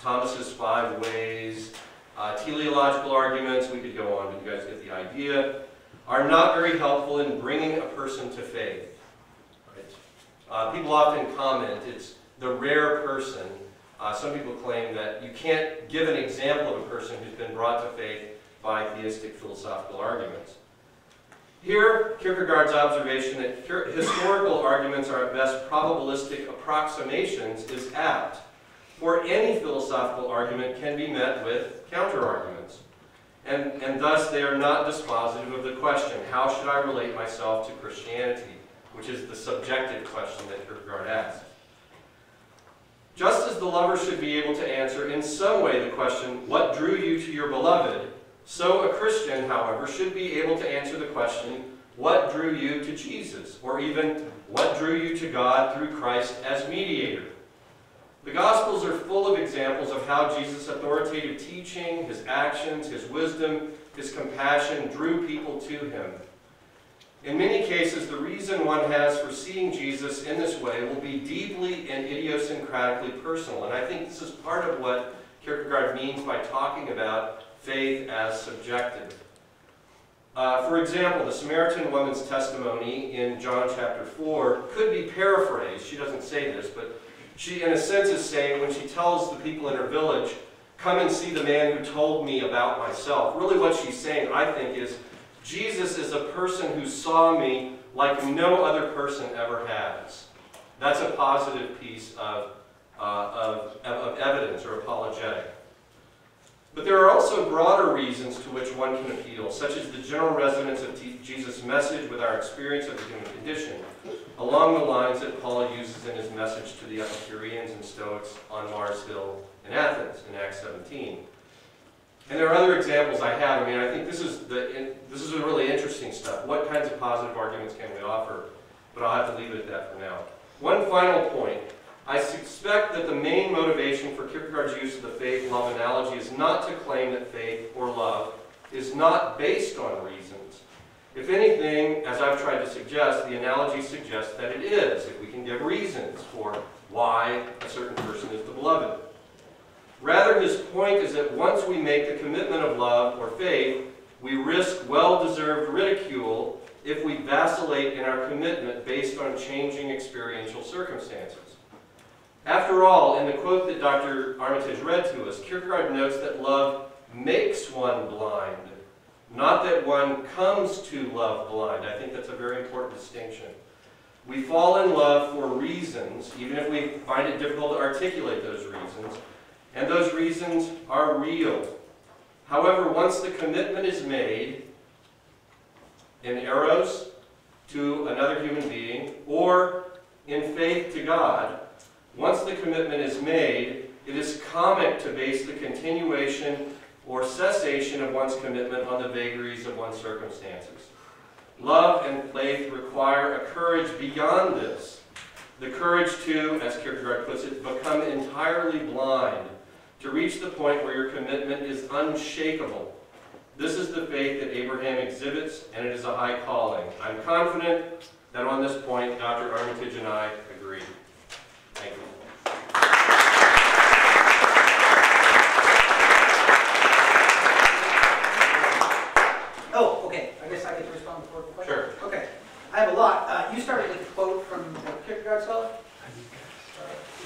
Thomas's 5 ways, teleological arguments, we could go on, but you guys get the idea, are not very helpful in bringing a person to faith. Right? People often comment, it's the rare person. Some people claim that you can't give an example of a person who's been brought to faith by theistic philosophical arguments. Here, Kierkegaard's observation that historical arguments are at best probabilistic approximations is apt, for any philosophical argument can be met with counter-arguments, and thus they are not dispositive of the question, how should I relate myself to Christianity, which is the subjective question that Kierkegaard asks. Just as the lover should be able to answer in some way the question, what drew you to your beloved, so a Christian, however, should be able to answer the question, what drew you to Jesus? Or even, what drew you to God through Christ as mediator? The Gospels are full of examples of how Jesus' authoritative teaching, his actions, his wisdom, his compassion drew people to him. In many cases, the reason one has for seeing Jesus in this way will be deeply and idiosyncratically personal. And I think this is part of what Kierkegaard means by talking about faith as subjective. For example, the Samaritan woman's testimony in John chapter 4 could be paraphrased. She doesn't say this, but she, in a sense, is saying when she tells the people in her village, come and see the man who told me about myself. Really what she's saying, I think, is Jesus is a person who saw me like no other person ever has. That's a positive piece of evidence or apologetic. But there are also broader reasons to which one can appeal, such as the general resonance of Jesus' message with our experience of the human condition, along the lines that Paul uses in his message to the Epicureans and Stoics on Mars Hill in Athens in Acts 17. And there are other examples I have. I mean, I think this is the really interesting stuff. What kinds of positive arguments can we offer? But I'll have to leave it at that for now. One final point. I suspect that the main motivation for Kierkegaard's use of the faith-love analogy is not to claim that faith or love is not based on reasons. If anything, as I've tried to suggest, the analogy suggests that it is, if we can give reasons for why a certain person is the beloved. Rather, his point is that once we make the commitment of love or faith, we risk well-deserved ridicule if we vacillate in our commitment based on changing experiential circumstances. After all, in the quote that Dr. Armitage read to us, Kierkegaard notes that love makes one blind, not that one comes to love blind. I think that's a very important distinction. We fall in love for reasons, even if we find it difficult to articulate those reasons, and those reasons are real. However, once the commitment is made in eros to another human being, or in faith to God, once the commitment is made, it is comic to base the continuation or cessation of one's commitment on the vagaries of one's circumstances. Love and faith require a courage beyond this. The courage to, as Kierkegaard puts it, become entirely blind, to reach the point where your commitment is unshakable. This is the faith that Abraham exhibits, and it is a high calling. I'm confident that on this point, Dr. Armitage and I agree. Thank you. Oh, okay. I guess I get to respond before the question? Sure. Okay. I have a lot. You started with a quote from Kierkegaard scholar?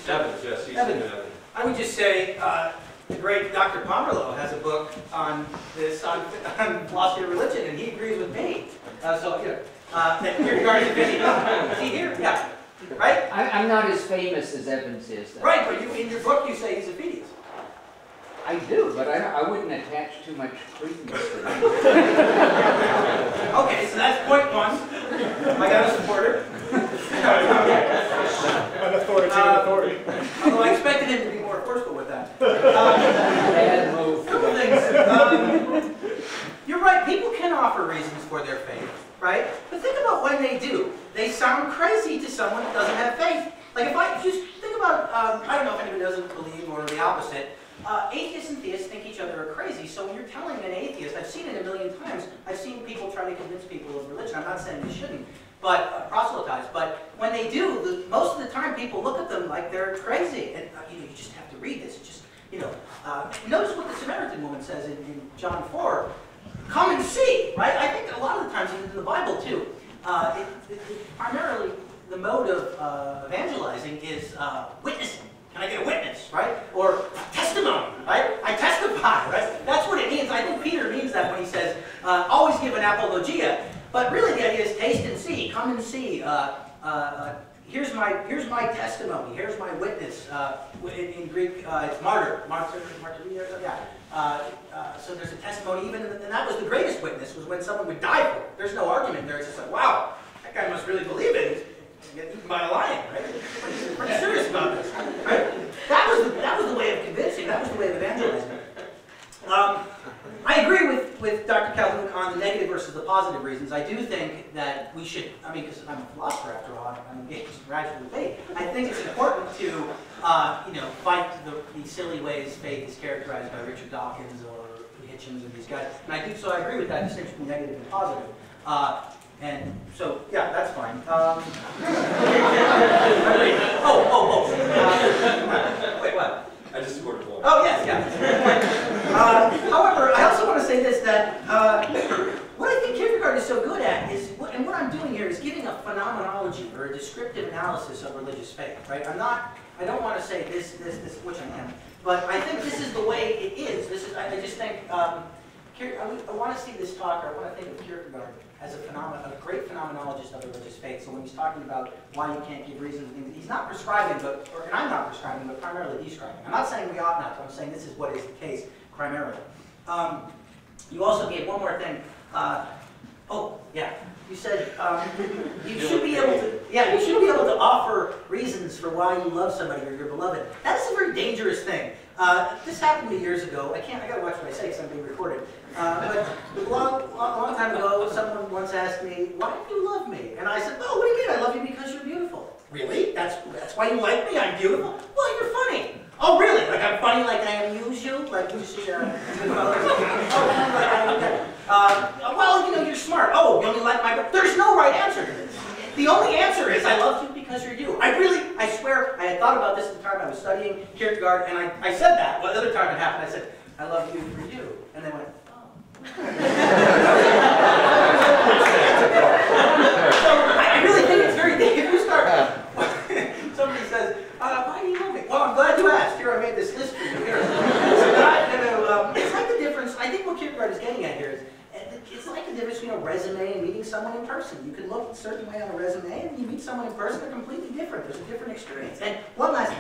Evans, yes, he's in Evans. I would just say the great Dr. Pomerleau has a book on this, on philosophy of religion, and he agrees with me. So, you know, that Kierkegaard is a busy. Is he here? Yeah. Right? I'm not as famous as Evans is, though. Right, but you, in your book you say he's a Phidias. I do, but I wouldn't attach too much credence to that. Okay, so that's point one. I got a supporter. An authority. Although I expected him to be more forceful with that. Bad move. Couple things. You're right, people can offer reasons for their faith, right? But think about when they do. They sound crazy to someone who doesn't have faith. Like if you think about, I don't know if anybody doesn't believe or the opposite, atheists and theists think each other are crazy. So when you're telling an atheist, I've seen it a million times, I've seen people try to convince people of religion. I'm not saying they shouldn't, but proselytize. But when they do, most of the time people look at them like they're crazy. And you know, you just have to read this. It's just, you know, notice what the Samaritan woman says in John 4. Come and see, right? I think a lot of the times, even in the Bible too, primarily the mode of evangelizing is witnessing. Can I get a witness, right? Or testimony, right? I testify, right? That's what it means. I think Peter means that when he says, always give an apologia. But really the idea is taste and see, come and see. Here's my testimony, here's my witness. In Greek, it's martyr. So there's a testimony, even, and that was the greatest witness, was when someone would die for it. There's no argument there. It's just like, wow, that guy must really believe it. He's getting eaten by a lion, right? He's pretty serious about this, right? That was the way of convincing. That was the way of evangelizing. I agree with Dr. Calhoun on the negative versus the positive reasons. I do think that we should, I mean, because I'm a philosopher after all, I'm engaged in rational debate. I think it's important to, you know, fight the silly ways faith is characterized by Richard Dawkins or Hitchens and these guys. And I agree with that distinction between negative and positive. And so, yeah, that's fine. Wait, what? I just scored a point. Oh, yes, however, I also want to say this, that what I think Kierkegaard is so good at is, and what I'm doing here is giving a phenomenology or a descriptive analysis of religious faith, right? I don't want to say this, which I am, but I think this is the way it is. I just think, I want to see this talk, or I want to think of Kierkegaard as a great phenomenologist of religious faith. So when he's talking about why you can't give reasons, he's not prescribing, and I'm not prescribing, but primarily describing. I'm not saying we ought not to. I'm saying this is what is the case primarily. You also gave one more thing. Oh, yeah. You said you should be able to. Yeah, you should be able to offer reasons for why you love somebody or you're beloved. That is a very dangerous thing. This happened to me years ago. I gotta watch what I say because I'm being recorded. But a long time ago, someone once asked me, "Why do you love me?" And I said, "Oh, what do you mean? I love you because you're beautiful." Really? That's why you like me? I'm beautiful? Well, you're funny. Oh, really? Like I'm funny, like I amuse you, like you see well, you know, you're smart. Oh, you only like my. There's no right answer to this. The only answer is I love you because you're you. I swear, I had thought about this at the time I was studying Kierkegaard, and I said that. Well, the other time it happened, I said, I love you for you. And they went, oh. So I really think it's very deep. If you start, somebody says, why do you love me? Well, I'm glad you asked. Here, I made this list for you. Here. It's like the difference. I think what Kierkegaard is getting at here is, it's like the difference between a resume and meeting someone in person. You can look a certain way on a resume, and you meet someone in person, they're completely different. There's a different experience. And one last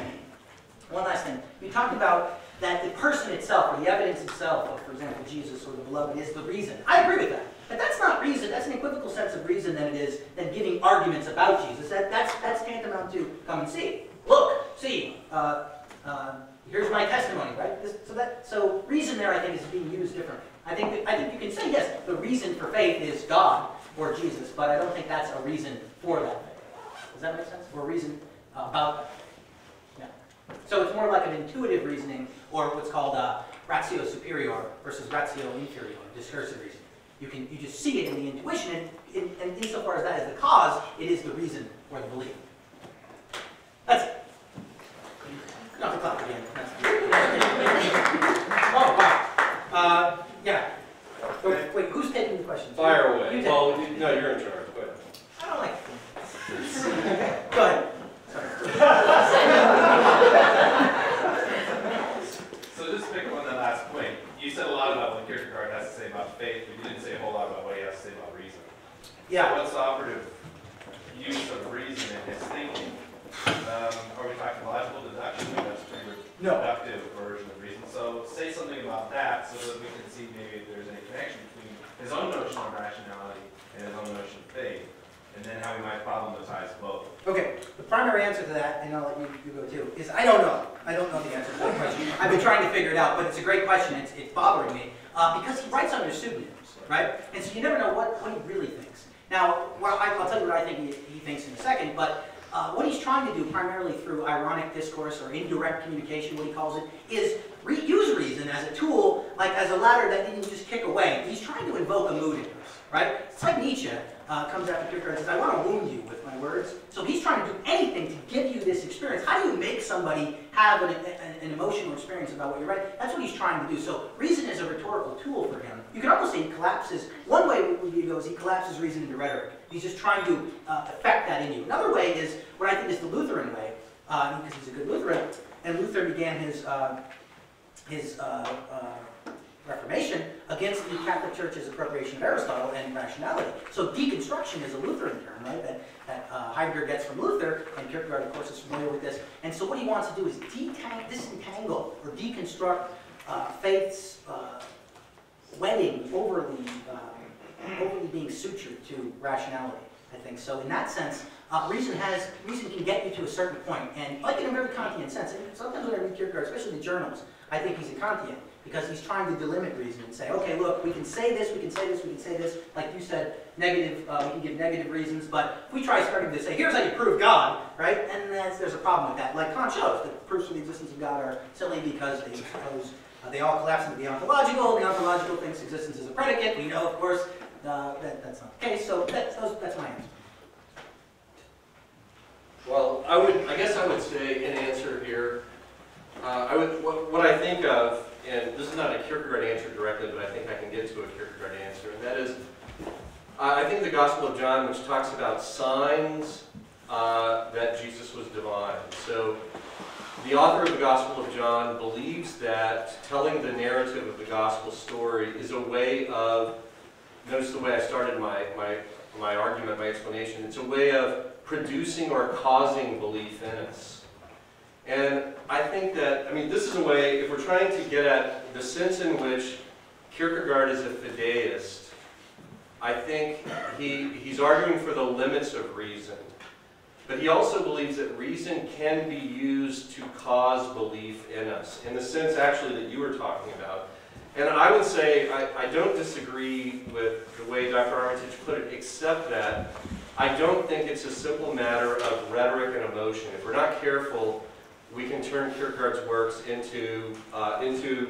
thing. You talked about that the person itself, or the evidence itself of, for example, Jesus or the beloved is the reason. I agree with that. But that's not reason, that's an equivocal sense of reason than it is than giving arguments about Jesus. That's tantamount to come and see. Look, see, here's my testimony, right? So reason there, I think, is being used differently. I think you can say, yes, the reason for faith is God or Jesus, but I don't think that's a reason for that faith. Does that make sense? Or a reason about that. Yeah. So it's more like an intuitive reasoning, or what's called ratio superior versus ratio inferior, discursive reasoning. You just see it in the intuition, and insofar as that is the cause, it is the reason or the belief. That's it. Not the clock again. Oh, wow. Yeah. Wait, who's taking the questions? Fire away. You Well, no, you're in charge. Go ahead. I don't like it. Go ahead. So just to pick up on that last point, you said a lot about what Kierkegaard has to say about faith, but you didn't say a whole lot about what he has to say about reason. Yeah. So what's the operative use of reason in his thinking? Are we talking logical deduction? That's a pretty reductive version of reason. So say something about that so that we can see maybe if there's any connection between his own notion of rationality and his own notion of faith, and then how we might problematize both. Okay, the primary answer to that, and I'll let you go too, is I don't know. I don't know the answer to that question. I've been trying to figure it out, but it's a great question. It's bothering me because he writes under pseudonyms, right? And so you never know what he really thinks. Now, well, I'll tell you what I think he thinks in a second, but what he's trying to do primarily through ironic discourse or indirect communication, what he calls it, is use reason as a tool, like as a ladder that you can just kick away. He's trying to invoke a mood in us, right? It's like Nietzsche comes after Kierkegaard and says, I want to wound you with my words. So he's trying to do anything to give you this experience. How do you make somebody have an emotional experience about what you're writing? That's what he's trying to do. So reason is a rhetorical tool for him. You can almost say he collapses, one way he goes, he collapses reason into rhetoric. He's just trying to affect that in you. Another way is what I think is the Lutheran way, because he's a good Lutheran, and Luther began his Reformation against the Catholic Church's appropriation of Aristotle and rationality. So deconstruction is a Lutheran term, right, that Heidegger gets from Luther, and Kierkegaard, of course, is familiar with this. And so what he wants to do is disentangle or deconstruct faith's wedding overly being sutured to rationality, I think. So in that sense, reason can get you to a certain point, and like in a very Kantian sense. And sometimes when I read Kierkegaard, especially the journals, I think he's a Kantian, because he's trying to delimit reason and say, okay, look, we can say this, we can say this, we can say this. Like you said, negative, we can give negative reasons, but if we try starting to say, here's how you prove God, right? And there's a problem with that. Like Kant shows that proofs for the existence of God are silly because they suppose they all collapse into the ontological. The ontological thinks existence is a predicate. We know, of course, that's not the case. So that's my answer. Well, I guess I would say in answer here, what I think of, and this is not a Kierkegaard answer directly, but I think I can get to a Kierkegaard answer, and that is, I think the Gospel of John, which talks about signs that Jesus was divine. So the author of the Gospel of John believes that telling the narrative of the Gospel story is a way of, notice the way I started my argument, my explanation, it's a way of producing or causing belief in us. And I think that, this is a way, if we're trying to get at the sense in which Kierkegaard is a fideist, I think he's arguing for the limits of reason. But he also believes that reason can be used to cause belief in us, in the sense actually that you were talking about. And I would say I don't disagree with the way Dr. Armitage put it, except that I don't think it's a simple matter of rhetoric and emotion. If we're not careful, we can turn Kierkegaard's works into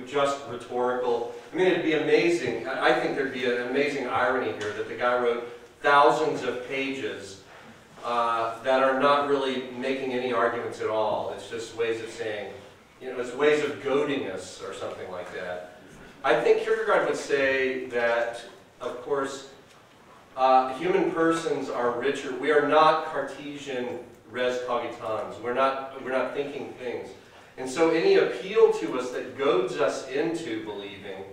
just rhetorical. It'd be amazing. I think there'd be an amazing irony here that the guy wrote thousands of pages that are not really making any arguments at all. It's just ways of saying, it's ways of goading us or something like that. I think Kierkegaard would say that, of course, human persons are richer. We are not Cartesian res cogitans. We're not thinking things. And so any appeal to us that goads us into believing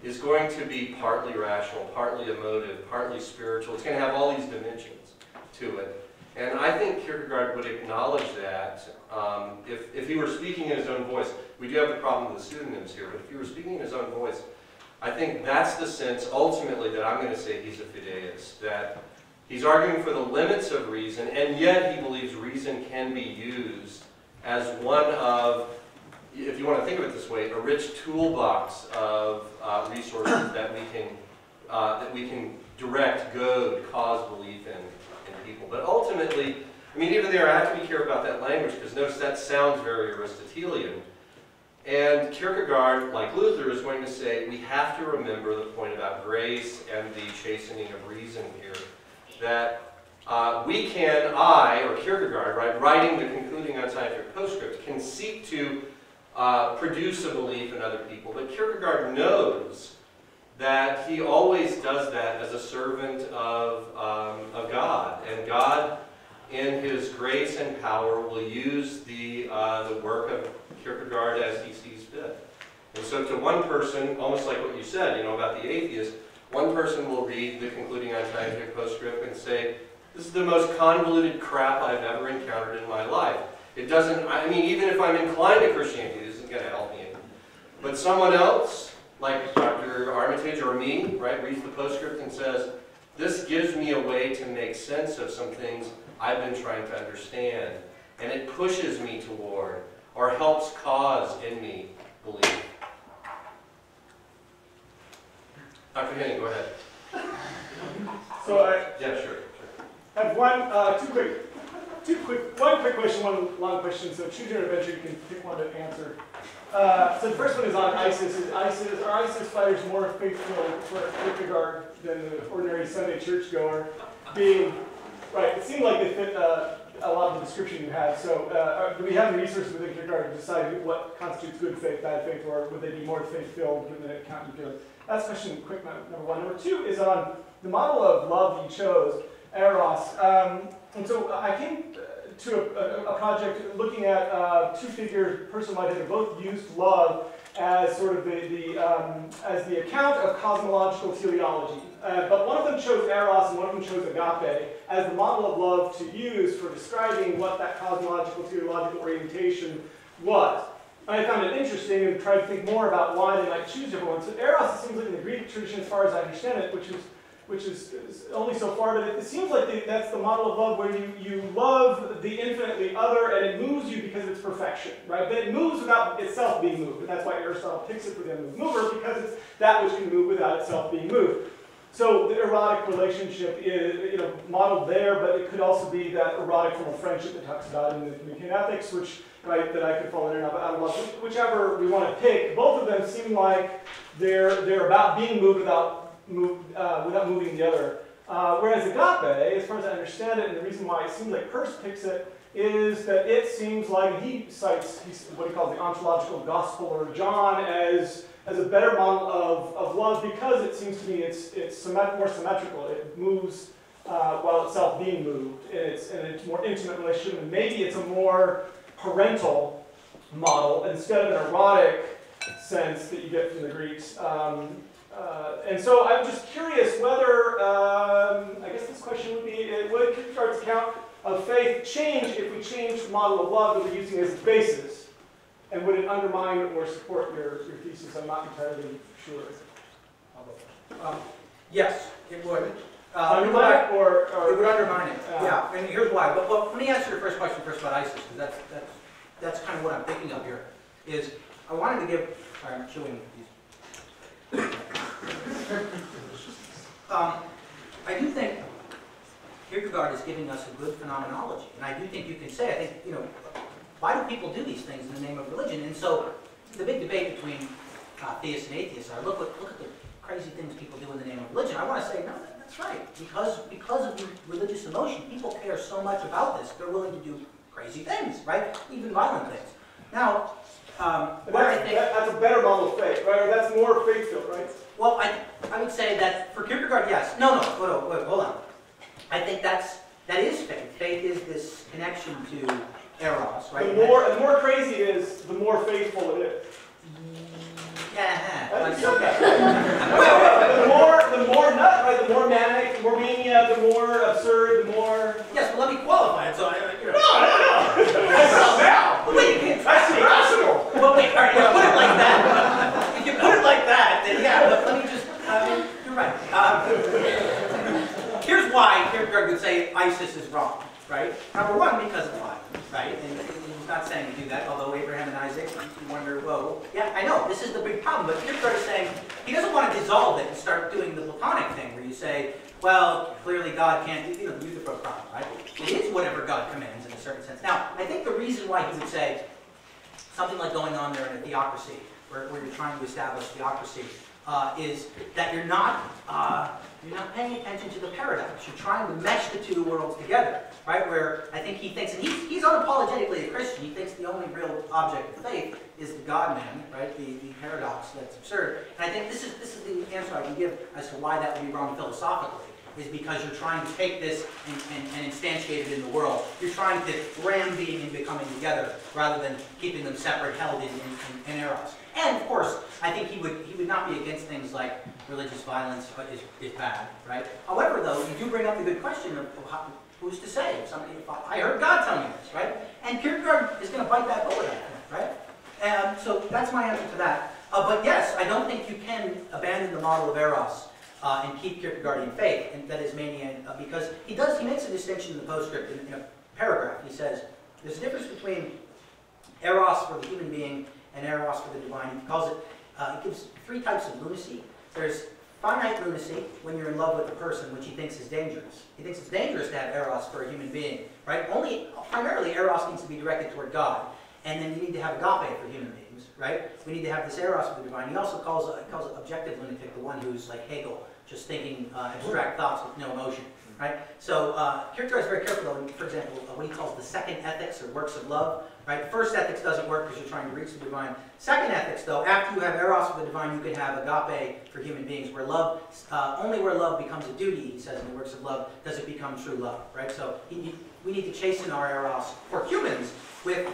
is going to be partly rational, partly emotive, partly spiritual. It's going to have all these dimensions to it. And I think Kierkegaard would acknowledge that if he were speaking in his own voice. We do have the problem with the pseudonyms here, but if he were speaking in his own voice, I think that's the sense ultimately that I'm going to say he's a fideist, that he's arguing for the limits of reason, and yet he believes reason can be used as one of, if you want to think of it this way, a rich toolbox of resources that we can direct, goad, cause belief in people. But ultimately, I mean, even there, I have to be careful about that language, because notice that sounds very Aristotelian. And Kierkegaard, like Luther, is going to say we have to remember the point about grace and the chastening of reason here. That we can, or Kierkegaard, right, writing the concluding unscientific postscript, can seek to produce a belief in other people. But Kierkegaard knows that he always does that as a servant of God. And God, in his grace and power, will use the work of Kierkegaard as he sees fit. And so to one person, almost like what you said, about the atheist, one person will read the concluding unscientific postscript and say, this is the most convoluted crap I've ever encountered in my life. It doesn't, I mean, even if I'm inclined to Christianity, this isn't going to help me. But someone else, like Dr. Armitage or me, right, reads the postscript and says, this gives me a way to make sense of some things I've been trying to understand. And it pushes me toward, or helps cause in me, belief. Dr. Henning, go ahead. So Yeah, sure. I have one quick question, one long question. So choose your adventure. You can pick one to answer. So the first one is on ISIS. Are ISIS fighters more faithful for Kierkegaard than the ordinary Sunday churchgoer? Being right, it seemed like they fit a lot of the description you had. So do we have the resources within Kierkegaard to decide what constitutes good faith, bad faith, or would they be more faith-filled given the account you give? That's question quick number one. Number two is on the model of love you chose, Eros. And so I came to a project looking at two figures, person like who both used love as sort of as the account of cosmological teleology. But one of them chose Eros and one of them chose agape as the model of love to use for describing what that cosmological teleological orientation was. I found it interesting and tried to think more about why they might choose different ones. So Eros, it seems like in the Greek tradition, as far as I understand it, which is only so far, but it seems like that's the model of love where you love the infinitely other and it moves you because it's perfection, right? But it moves without itself being moved. And that's why Aristotle picks it for the unmoved mover, because it's that which can move without itself being moved. So the erotic relationship is modeled there, but it could also be that erotic form of friendship that talks about in the Nicean ethics, which, right, that I could fall in and out of love. Whichever we want to pick, both of them seem like they're about being moved without moving the other. Whereas agape, as far as I understand it, and the reason why it seems like Peirce picks it, is that it seems like he cites what he calls the ontological gospel or John as a better model of love, because it seems to me it's more symmetrical. It moves while itself being moved, and it's a more intimate relationship, and maybe it's a more parental model instead of an erotic sense that you get from the Greeks. And so I'm just curious whether, I guess this question would be, would Kierkegaard's account of faith change if we change the model of love that we're using as its basis? And would it undermine or support your thesis? I'm not entirely sure. Yes, it would. Undermine it or it would undermine it. Yeah, and here's why. Well, let me answer your first question first about ISIS, because that's kind of what I'm thinking of here. Is I wanted to give. Sorry, I'm chewing these. I do think Kierkegaard is giving us a good phenomenology, and I do think you can say, I think, why do people do these things in the name of religion? And so the big debate between theists and atheists are, look at the crazy things people do in the name of religion. I want to say, no, that's right. Because of the religious emotion, people care so much about this, they're willing to do crazy things, right? Even violent things. Now, that's a better model of faith, right? Or that's more faith-filled, right? Well, I would say that for Kierkegaard, yes. No, wait, hold on. I think that is faith. Faith is this connection to Eros, right? The more crazy it is, the more faithful it is. Yeah. The more nut, right? The more manic, the more mania, the more absurd, the more. Yes, but let me qualify. you wonder, well, yeah, I know, this is the big problem, but Kierkegaard is saying he doesn't want to dissolve it and start doing the Platonic thing where you say, well, clearly God can't, the Euthyphro problem, right? It is whatever God commands in a certain sense. Now, I think the reason why he would say something like going on there in a theocracy, where you're trying to establish theocracy, is that you're not paying attention to the paradox. You're trying to mesh the two worlds together, right? Where I think he thinks, and he's unapologetically a Christian, he thinks the only real object of faith is the God-man, right? The paradox that's absurd. And I think this is the answer I can give as to why that would be wrong philosophically, is because you're trying to take this and instantiate it in the world. You're trying to ram being and becoming together rather than keeping them separate, held in eros. And of course, I think he would not be against things like religious violence is bad, right? However, though, you do bring up the good question of who's to say? If I heard God tell me this, right? And Kierkegaard is going to bite that bullet, I think, right? And so that's my answer to that. But yes, I don't think you can abandon the model of eros and keep Kierkegaardian faith, and that is mania, because he makes a distinction in the postscript in a paragraph. He says there's a difference between eros for the human being and eros for the divine. He calls it, he gives 3 types of lunacy. There's finite lunacy, when you're in love with a person, which he thinks is dangerous. He thinks it's dangerous to have eros for a human being, right? Primarily, eros needs to be directed toward God, and then you need to have agape for human beings, right? We need to have this eros for the divine. He also calls it objective lunatic, the one who's like Hegel, just thinking abstract thoughts with no emotion, right? So Kierkegaard is very careful, though, for example, what he calls the second ethics, or works of love, right? First ethics doesn't work because you're trying to reach the divine. Second ethics, though, after you have eros for the divine, you can have agape for human beings, where love, only where love becomes a duty, he says in the works of love, does it become true love, right? So we need to chasten our eros for humans with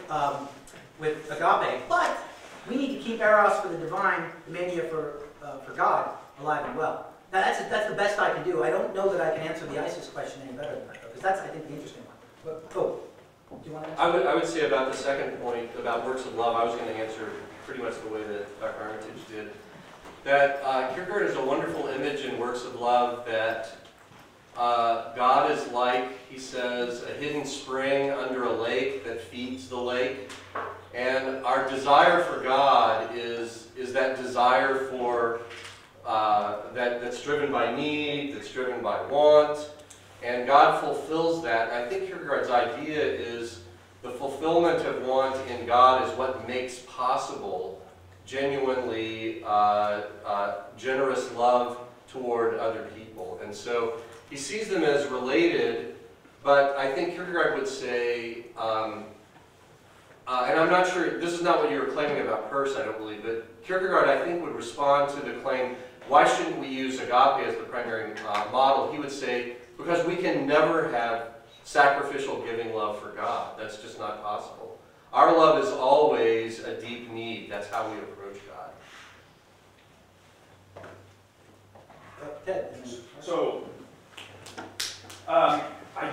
agape, but we need to keep eros for the divine, the mania for God, alive and well. Now, that's the best I can do. I don't know that I can answer the ISIS question any better than that, because that's, I think, the interesting one. But, do you want to answer? I would say about the second point, about works of love, I was going to answer pretty much the way that Dr. Armitage did. That Kierkegaard is a wonderful image in works of love, that God is like, he says, a hidden spring under a lake that feeds the lake. And our desire for God is that desire for that's driven by need, that's driven by want, and God fulfills that. And I think Kierkegaard's idea is the fulfillment of want in God is what makes possible genuinely generous love toward other people. And so he sees them as related, but I think Kierkegaard would say, and I'm not sure, this is not what you were claiming about Peirce, I don't believe, but Kierkegaard, I think, would respond to the claim, why shouldn't we use agape as the primary model? He would say, because we can never have sacrificial giving love for God. That's just not possible. Our love is always a deep need. That's how we approach God. Ted. So, I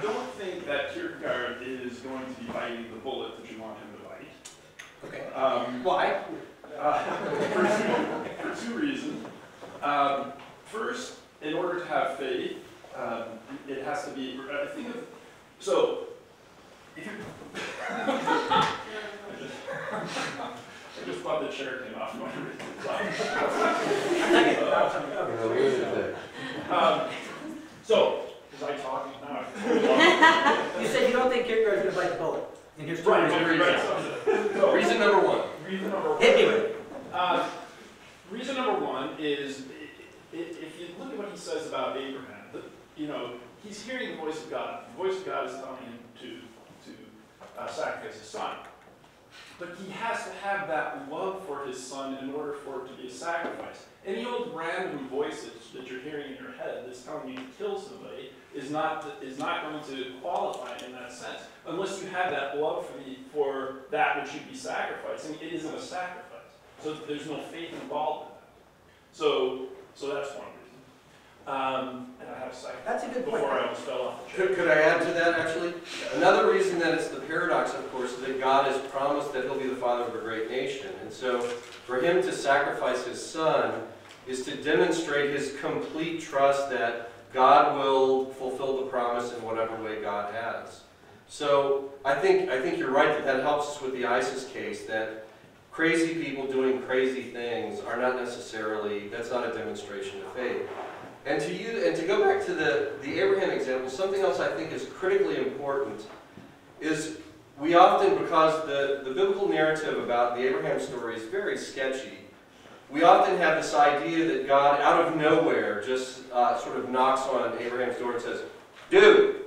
don't think that Kierkegaard is going to be biting the bullet that you want him to bite. Okay. Why? For 2 reasons. First, in order to have faith, it has to be, I think of, so, if you, I just thought the chair came off. So, was I talking now? You said you don't think Kierkegaard is going to bite the bullet. And here's 2 reasons. So, Reason number 1. Reason number 1. Hit me with it. Reason number 1 is, if you look at what he says about Abraham, he's hearing the voice of God. The voice of God is telling him to sacrifice his son. But he has to have that love for his son in order for it to be a sacrifice. Any old random voices that you're hearing in your head that's telling you to kill somebody is not going to qualify in that sense. Unless you have that love for that which you'd be sacrificing, it isn't a sacrifice. So there's no faith involved in that. So that's one reason. And I have a second. That's a good point. Before I almost fell off the chair. Could I add to that, actually? Another reason that it's the paradox, of course, is that God has promised that he'll be the father of a great nation. And so for him to sacrifice his son is to demonstrate his complete trust that God will fulfill the promise in whatever way God has. So I think you're right that helps us with the ISIS case, that crazy people doing crazy things are not necessarily, that's not a demonstration of faith. And to go back to the Abraham example, something else I think is critically important is we often, because the biblical narrative about the Abraham story is very sketchy, we often have this idea that God, out of nowhere, just sort of knocks on Abraham's door and says, "Dude,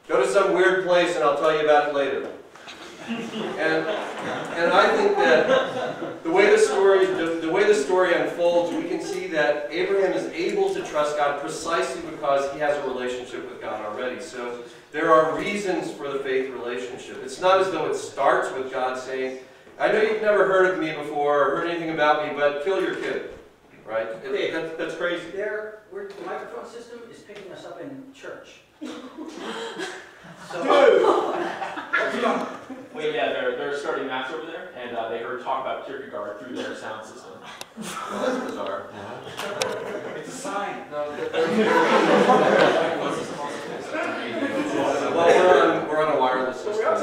go to some weird place and I'll tell you about it later." And I think that the way the story unfolds, we can see that Abraham is able to trust God precisely because he has a relationship with God already. So there are reasons for the faith relationship. It's not as though it starts with God saying, "I know you've never heard of me before or heard anything about me, but kill your kid." Right? That's crazy. The microphone system is picking us up in church. So, what's going? Well, yeah, they're starting maps over there, and they heard talk about Kierkegaard through their sound system. Well, that's bizarre. It's a sign. Well, we're on a wireless system.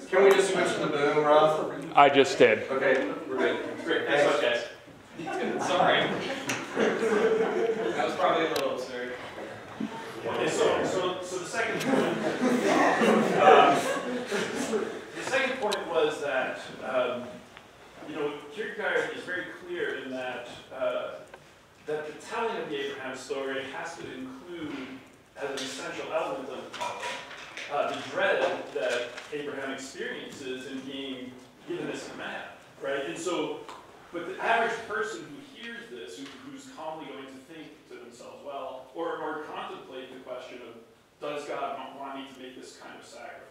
Can we just switch to the boom, Rob? I just did. Okay, we're good. Great, thanks so much, guys. Sorry. That was probably a little absurd. Okay, so the second point, was that Kierkegaard is very clear in that that the telling of the Abraham story has to include, as an essential element of the telling, the dread that Abraham experiences in being given this command, right? And so, but the average person who hears this, who's calmly going to think to themselves, well, or contemplate the question of, does God want me to make this kind of sacrifice?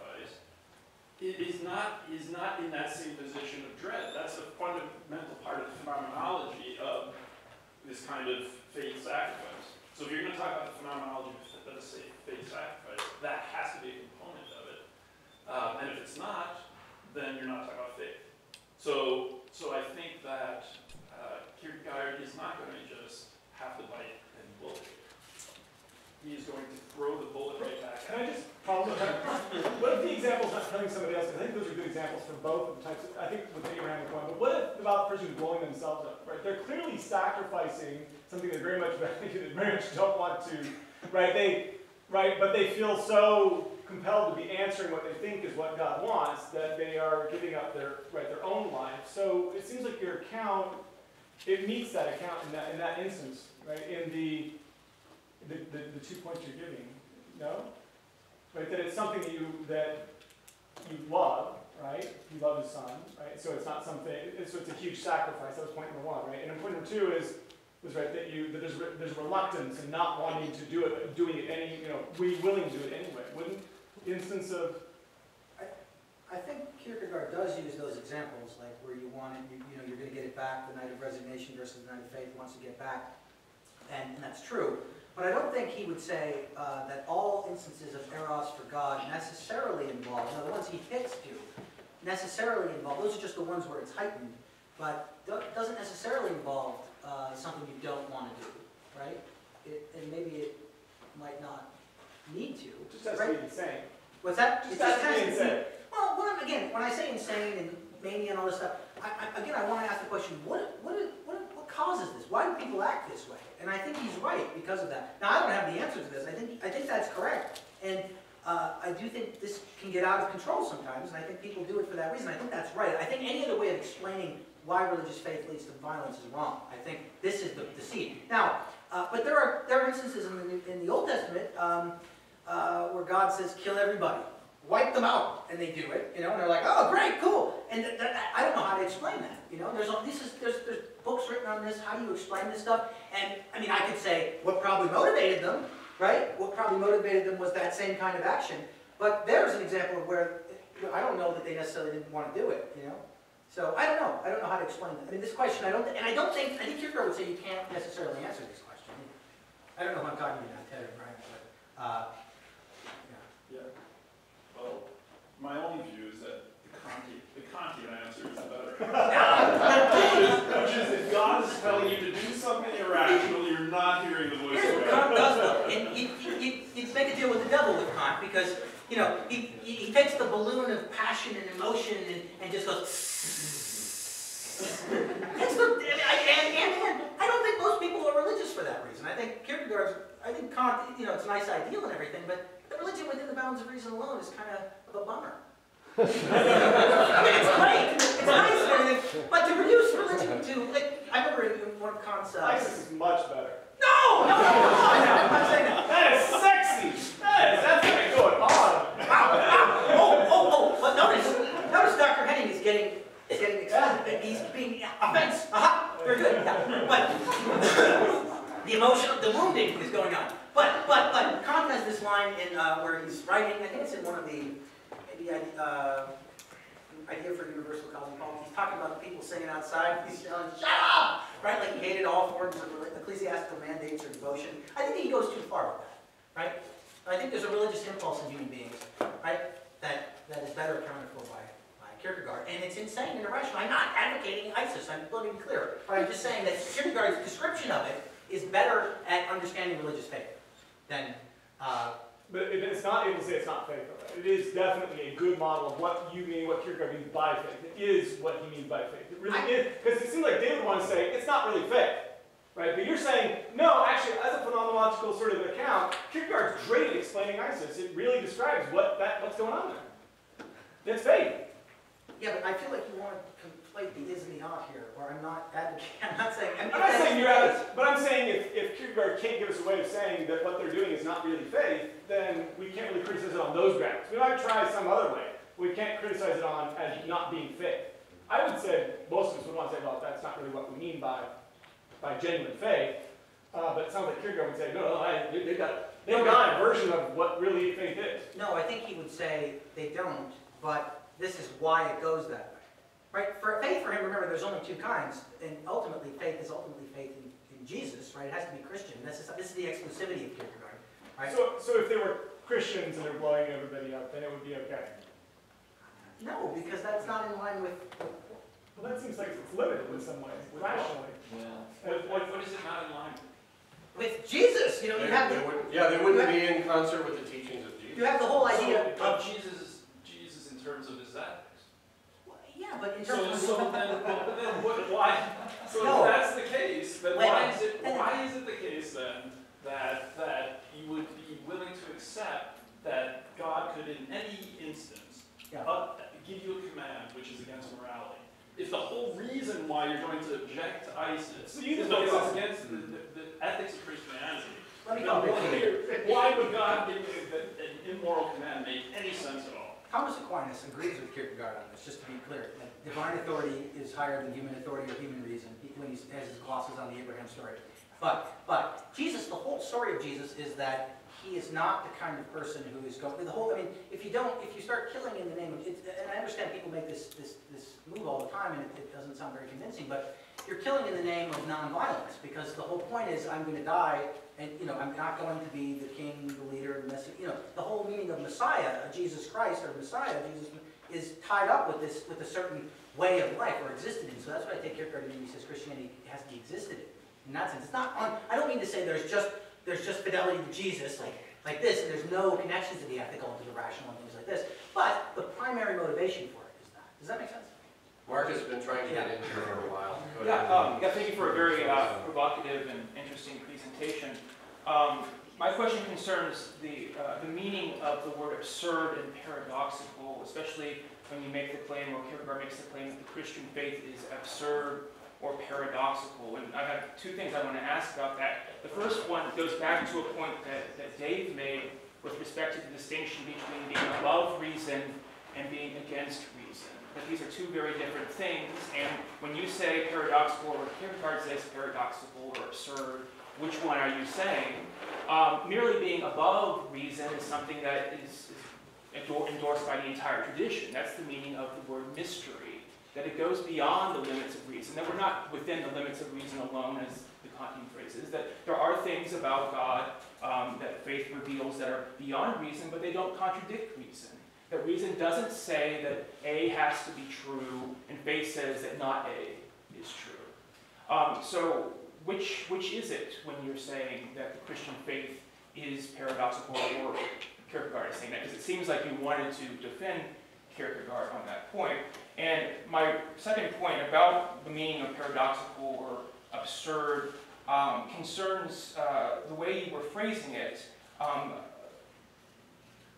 It is not in that same position of dread. That's a fundamental part of the phenomenology of this kind of faith sacrifice. So if you're going to talk about the phenomenology of a faith sacrifice, that has to be a component of it. And if it's not, then you're not talking about faith. So I think that Kierkegaard is not going to just have to bite and bullet. He is going to throw the bullet right back at Can I just follow up? What if the example's not telling somebody else? Because I think those are good examples for both of the types of, I think with Abraham and Cohen, but what if about the person who's blowing themselves up, right? They're clearly sacrificing something they very much value, they very much don't want to, right? But they feel so compelled to be answering what they think is what God wants that they are giving up their own life. So it seems like your account, it meets that account in that instance, right? In the 2 points you're giving, no? Right, that it's something that you love, right? You love his son, right? So it's not something, so it's a huge sacrifice. That was point number one, right? And then point number two was right that there's reluctance in not wanting to do it, but doing it willing to do it anyway. Wouldn't the instance of I think Kierkegaard does use those examples, like where you want it, you're going to get it back, the night of resignation versus the night of faith wants to get back, and that's true. But I don't think he would say that all instances of eros for God necessarily involve, the ones he picks do, necessarily involve, those are just the ones where it's heightened, but doesn't necessarily involve something you don't want to do, right? And maybe it might not need to. It just has right? to be insane. What's that? It just has to be insane. Well, when I say insane and mania and all this stuff, I want to ask the question, what causes this? Why do people act this way? And I think he's right because of that. Now, I don't have the answer to this. I think that's correct. And I do think this can get out of control sometimes, and I think people do it for that reason. I think that's right. I think any other way of explaining why religious faith leads to violence is wrong. I think this is the seed. Now, but there are instances in the Old Testament where God says, kill everybody. Wipe them out, and they do it, and they're like, oh, great, cool, and I don't know how to explain that, there's books written on this, how do you explain this stuff, and, I could say what probably motivated them, right, what probably motivated them was that same kind of action, but there's an example of where, I don't know that they necessarily didn't want to do it, so I don't know how to explain that, this question, I think Kierkegaard would say you can't necessarily answer this question, I don't know who I'm talking about, Ted or Brian, but, Yeah. Well, my only view is that the Kantian answer is better. which is if God is telling you to do something irrational, you're not hearing the voice of God. Kant does though, and you make a deal with the devil with Kant because he takes the balloon of passion and emotion and just goes And I don't think most people are religious for that reason. I think I think Kant, it's a nice ideal and everything, but the religion within the bounds of reason alone is kind of a bummer. I mean, it's great, it's nice and everything, but to reduce religion to, like, I remember in one of Kant's... ISIS is much better. No! I'm not saying that. That is sexy! That's going on! But notice Dr. Henning is getting excited. He's being offense. Very good. Yeah. But the emotion, the wounding is going on. But Kant has this line in where he's writing. I think it's in one of the idea for universal cosmology. He's talking about the people singing outside. He's yelling, "Shut up!" Right? Like he hated all forms of ecclesiastical mandates or devotion. I think he goes too far with that. Right? I think there's a religious impulse in human beings, right? That is better accounted for by Kierkegaard, and it's insane and irrational. I'm not advocating ISIS. I'm going to be clear, but I'm just saying that Kierkegaard's description of it is better at understanding religious faith than. But it's not able to say it's not faith. It is definitely a good model of what you mean, what Kierkegaard means by faith. It is what he means by faith. It really is, because it seems like David would want to say it's not really faith, right? But you're saying no. Actually, as a phenomenological sort of account, Kierkegaard's great at explaining ISIS. It really describes what's going on there. That's faith. Yeah, but I feel like you want to conflate the is and the ought here, or I'm not advocating. I'm not saying. I'm not saying you're out, but I'm saying if Kierkegaard can't give us a way of saying that what they're doing is not really faith, then we can't really criticize it on those grounds. We might try some other way. We can't criticize it on as not being faith. I would say most of us would want to say, well, that's not really what we mean by genuine faith. But it sounds like Kierkegaard would say, no, they've got a version of what really faith is. No, I think he would say they don't, but this is why it goes that way. Right? For faith, for him, remember, there's only two kinds, and ultimately, faith is ultimately faith in Jesus, right? It has to be Christian. This is the exclusivity of Kierkegaard, right? So if they were Christians and they're blowing everybody up, then it would be okay? No, because that's not in line with... Well, that seems like it's limited in some ways, rationally. Yeah. What is it not in line with Jesus? You know, you have... They wouldn't be in concert with the teachings of Jesus. You have the whole idea of Jesus in terms of his ethics. Yeah, but in terms of... So why? So No. if that's the case, then why is it the case then that you would be willing to accept that God could in any instance give you a command which is against morality? If the whole reason why you're going to object to ISIS is because it's against the ethics of Christianity, why would God give you an immoral command make any sense at all? Thomas Aquinas agrees with Kierkegaard on this, just to be clear. That divine authority is higher than human authority or human reason, when he has his glosses on the Abraham story. But Jesus, the whole story of Jesus is that he is not the kind of person who is going, the whole, I mean, if you start killing in the name of, and I understand people make this move all the time, and it doesn't sound very convincing, but you're killing in the name of nonviolence, because the whole point is I'm going to die, and I'm not going to be the king, the leader, the messiah. The whole meaning of Messiah, Jesus Christ, or Messiah, Jesus, is tied up with a certain way of life, or existed in. So that's why I take Kierkegaard when he says Christianity has to be existed in that sense. It's not on, I don't mean to say there's just fidelity to Jesus like this, and there's no connection to the ethical and to the rational and things like this. But the primary motivation for it is that. Does that make sense? Mark has been trying to get in here for a while. Thank you for a very provocative and interesting presentation. My question concerns the meaning of the word absurd and paradoxical, especially when you make the claim, or Kierkegaard makes the claim, that the Christian faith is absurd or paradoxical. And I have two things I want to ask about that. The first one goes back to a point that Dave made with respect to the distinction between being above reason and being against reason. That these are two very different things, and when you say paradoxical, or Kierkegaard says paradoxical or absurd, which one are you saying? Merely being above reason is something that is endorsed by the entire tradition. That's the meaning of the word mystery, that it goes beyond the limits of reason, that we're not within the limits of reason alone, as the Kantian phrase is, that there are things about God that faith reveals that are beyond reason, but they don't contradict reason. That reason doesn't say that A has to be true, and faith says that not A is true. So which is it when you're saying that the Christian faith is paradoxical, or Kierkegaard is saying that? Because it seems like you wanted to defend Kierkegaard on that point. And my second point about the meaning of paradoxical or absurd concerns the way you were phrasing it.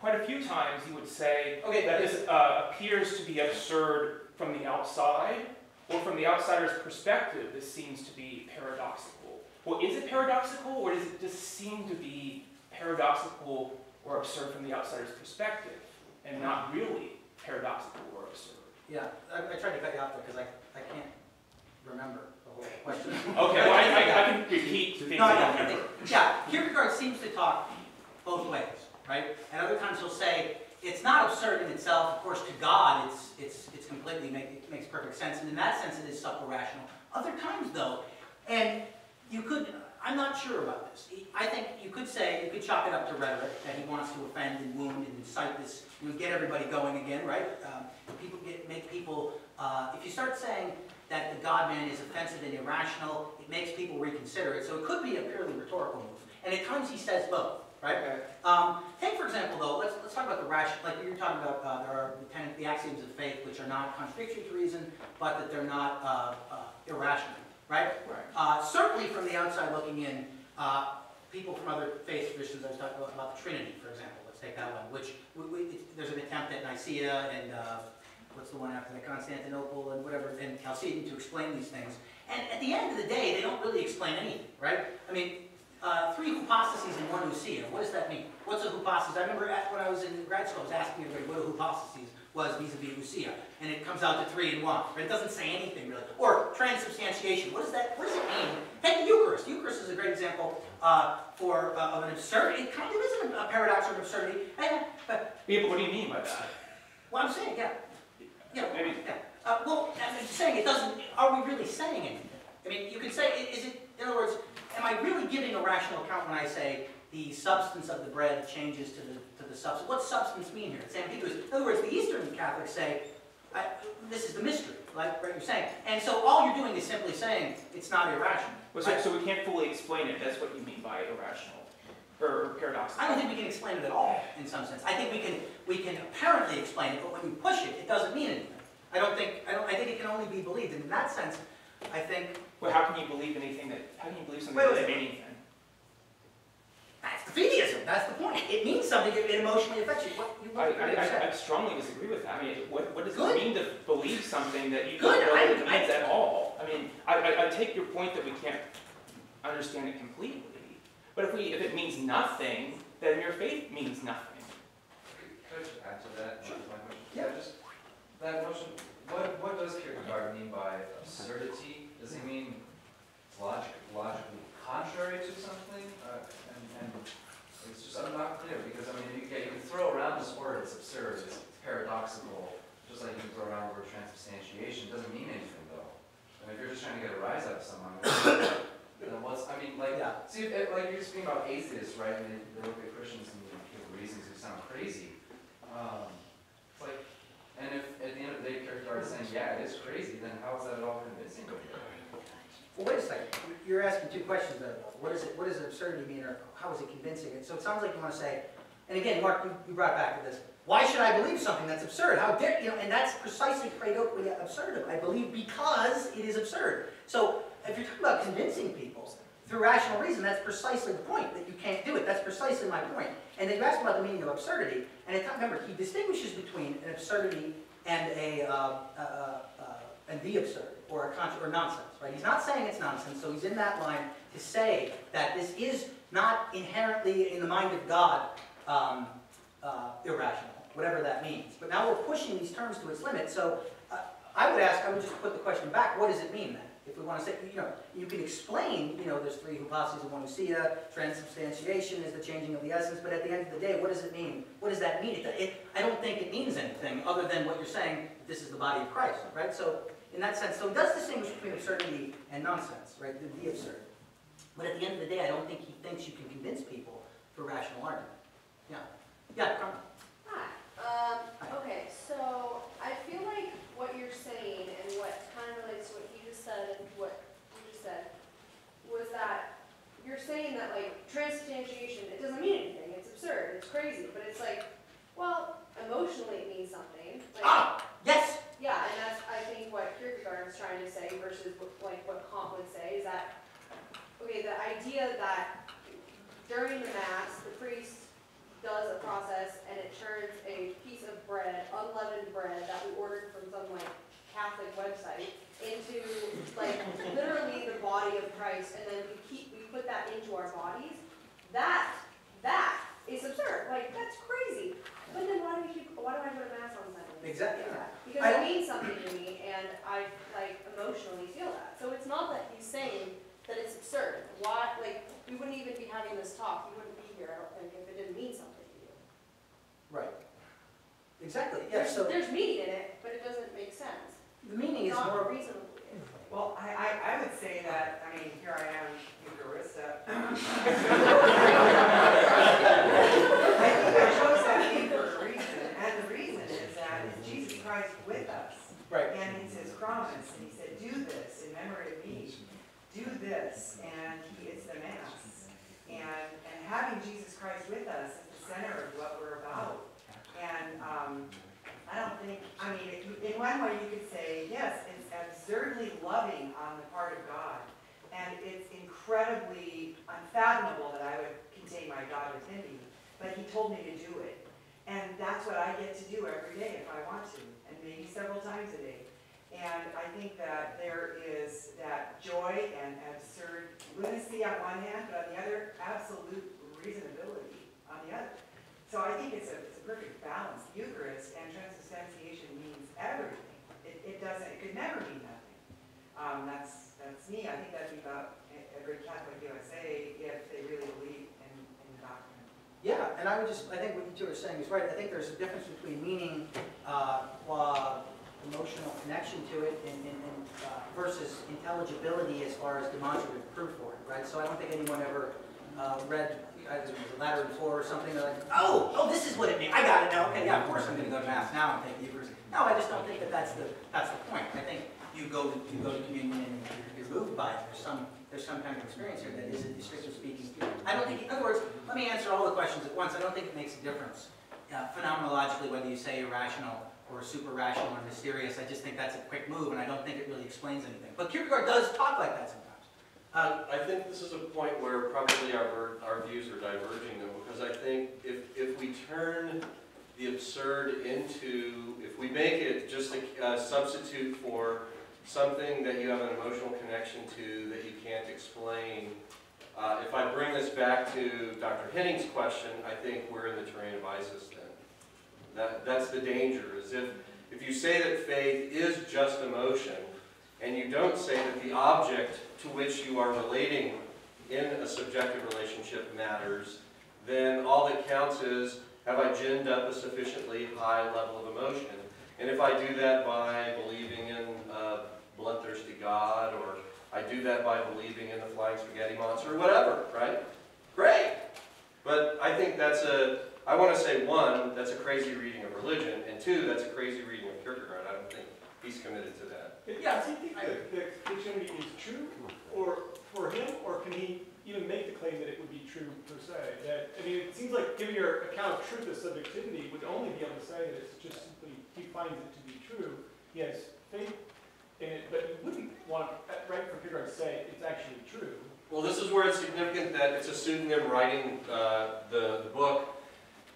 Quite a few times you would say that this appears to be absurd from the outside, or from the outsider's perspective, this seems to be paradoxical. Well, is it paradoxical, or does it just seem to be paradoxical or absurd from the outsider's perspective, and not really paradoxical or absurd? Yeah, I tried to cut you off there because I can't remember the whole question. Okay, well, I can repeat things I remember. Yeah, Kierkegaard seems to talk both ways, right? And other times he'll say, it's not absurd in itself. Of course, to God, it's completely, it makes perfect sense. And in that sense, it is supra-rational. Other times, though, and you could, I'm not sure about this. I think you could say, you could chalk it up to rhetoric, that he wants to offend and wound and incite this, get everybody going again, right? Make people, if you start saying that the God-man is offensive and irrational, it makes people reconsider it. So it could be a purely rhetorical move. And at times he says both, right? Take, for example, though, let's talk about the rational, like you were talking about, there are the axioms of faith which are not contradictory to reason, but that they're not irrational, right? Certainly from the outside looking in, people from other faith traditions, I was talking about the Trinity, for example. Let's take that one, which there's an attempt at Nicaea and what's the one after that, Constantinople and whatever, and Chalcedon to explain these things. And at the end of the day, they don't really explain anything, right? I mean, three hypostases and one ousia. What does that mean? What's a hypostasis? I remember when I was in grad school, I was asking everybody what a hypostasis was vis-a-vis ousia, and it comes out to 3 and 1. But it doesn't say anything really. Or transubstantiation. What does it mean? Take the Eucharist. Eucharist is a great example of an absurdity. It kind of isn't a paradox or an absurdity. But what do you mean by that? Well, I'm saying, Maybe. Well, I'm just saying, it doesn't. Are we really saying anything? I mean, you could say, is it? In other words, am I really giving a rational account when I say the substance of the bread changes to the substance? What's substance mean here? It's ambiguous. In other words, the Eastern Catholics say, this is the mystery, like you're saying. And so all you're doing is simply saying it's not irrational. Well, so we can't fully explain it. That's what you mean by irrational or paradoxical. I don't think we can explain it at all, in some sense. I think we can apparently explain it, but when you push it, it doesn't mean anything. I think it can only be believed. And in that sense, I think. Well, how can you believe anything how can you believe something that doesn't mean anything? That's the fideism. That's the point. It means something. It emotionally affects you. I strongly disagree with that. I mean, what does it mean to believe something that you Good. don't know what it means at all? I mean, I take your point that we can't understand it completely. But if it means nothing, then your faith means nothing. Could I just add to that? Sure. My question? Yeah. Just that notion. What does Kierkegaard mean by absurdity? Does he mean logically contrary to something? And it's just, I'm not clear, because I mean, you can throw around this word, it's absurd, it's paradoxical, just like you can throw around the word transubstantiation. It doesn't mean anything, though. I mean, if you're just trying to get a rise out of someone, see, like you're speaking about atheists, right? I mean, they look at Christians and give reasons who sound crazy. It's like, and if at the end of the day Kierkegaard is saying, yeah, it is crazy, then how is that at all convincing? Well, wait a second. You're asking two questions there. What does absurdity mean, or how is it convincing? So it sounds like you want to say, and again, Mark, you brought back to this. Why should I believe something that's absurd? How dare you know? And that's precisely credo absurdum. I believe because it is absurd. So if you're talking about convincing people through rational reason, that's precisely the point, that you can't do it. That's precisely my point. And then you asked about the meaning of absurdity, and remember, he distinguishes between an absurdity and the absurd, or nonsense, right? He's not saying it's nonsense, so he's in that line to say that this is not inherently in the mind of God irrational, whatever that means. But now we're pushing these terms to its limit, so I would just put the question back, what does it mean then? If we want to say, you can explain, there's 3 hypostases and 1 ousia, transubstantiation is the changing of the essence, but at the end of the day, what does it mean? What does that mean? I don't think it means anything other than what you're saying, this is the body of Christ, right? So in that sense, so he does distinguish between absurdity and nonsense, right? The absurd. But at the end of the day, I don't think he thinks you can convince people through rational argument. Yeah, Carmen. Hi. Okay, so I feel like what you're saying and what kind of relates to what you just said and what you just said was that you're saying that like transubstantiation, it doesn't mean anything. It's absurd. It's crazy. But it's like, well, emotionally it means something. Like, yes. Yeah, and that's some like Catholic website into like literally the body of Christ, and then we put that into our bodies, that is absurd. Like, that's crazy. But then why do I go to Mass on Sunday? Exactly. Because it means something to me, and I like emotionally feel that. So it's not that he's saying that it's absurd. Why, like, we wouldn't even be having this talk. You wouldn't be here, I don't think, if it didn't mean something to you. Right. Exactly. Yeah. So there's meaning in it, but it doesn't make sense. the meaning is Not more. reasonable. Well, I would say that, I mean, here I am, Eucharista. I think I chose that name for a reason, and the reason is that it's Jesus Christ with us. Right. And it's his promise, and he said, do this in memory of me. Do this, and it's the Mass. And having Jesus Christ with us is the center of what we're about. And I don't think, I mean, in one way you could say, yes, it's absurdly loving on the part of God. And it's incredibly unfathomable that I would contain my God within me. But he told me to do it. And that's what I get to do every day if I want to, and maybe several times a day. And I think that there is that joy and absurd lunacy on one hand, but on the other, absolute reasonability on the other. So I think it's a perfect balance. Eucharist and transubstantiation means everything. It could never mean nothing. That's me. I think that'd be about every Catholic USA if they really believe in the doctrine. Yeah, and I think what you two are saying is right. I think there's a difference between meaning, emotional connection to it, and versus intelligibility as far as demonstrative proof for it, right? So I don't think anyone ever read either the Lateran Four or something like, oh, this is what it means. I got it now. Okay, yeah, of course I'm going to go to Mass now and take the Eucharist. No, I just don't think that that's the point. I think you go to communion and you're moved by it. There's some kind of experience here that isn't, strictly speaking. I don't think. In other words, let me answer all the questions at once. I don't think it makes a difference phenomenologically whether you say irrational or super rational or mysterious. I just think that's a quick move, and I don't think it really explains anything. But Kierkegaard does talk like that sometimes. I think this is a point where probably our views are diverging, though, because I think if we turn the absurd into, if we make it just a substitute for something that you have an emotional connection to that you can't explain, if I bring this back to Dr. Henning's question, I think we're in the terrain of ISIS then. That's the danger, is if you say that faith is just emotion, and you don't say that the object to which you are relating in a subjective relationship matters, then all that counts is, have I ginned up a sufficiently high level of emotion? And if I do that by believing in a bloodthirsty God, or I do that by believing in the flying spaghetti monster, or whatever, right? Great! But I think I want to say, one, that's a crazy reading of religion, and two, that's a crazy reading of Kierkegaard. I don't think he's committed to that. Yeah, does he think that Christianity is true, or for him, or can he even make the claim that it would be true per se? That, I mean, it seems like giving your account of truth as subjectivity would only be able to say that it's just simply he finds it to be true. He has faith in it, but you wouldn't want, right, for Kierkegaard to say it's actually true. Well, this is where it's significant that it's a pseudonym writing the book.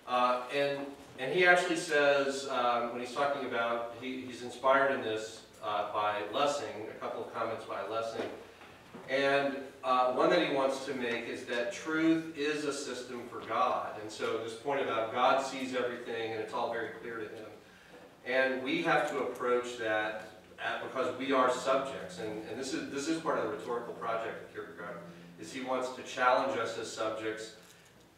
And he actually says, when he's talking about, he's inspired in this by Lessing, a couple of comments by Lessing. And one that he wants to make is that truth is a system for God. And so this point about God sees everything and it's all very clear to him. And we have to approach that because we are subjects. And this is part of the rhetorical project of Kierkegaard, is he wants to challenge us as subjects.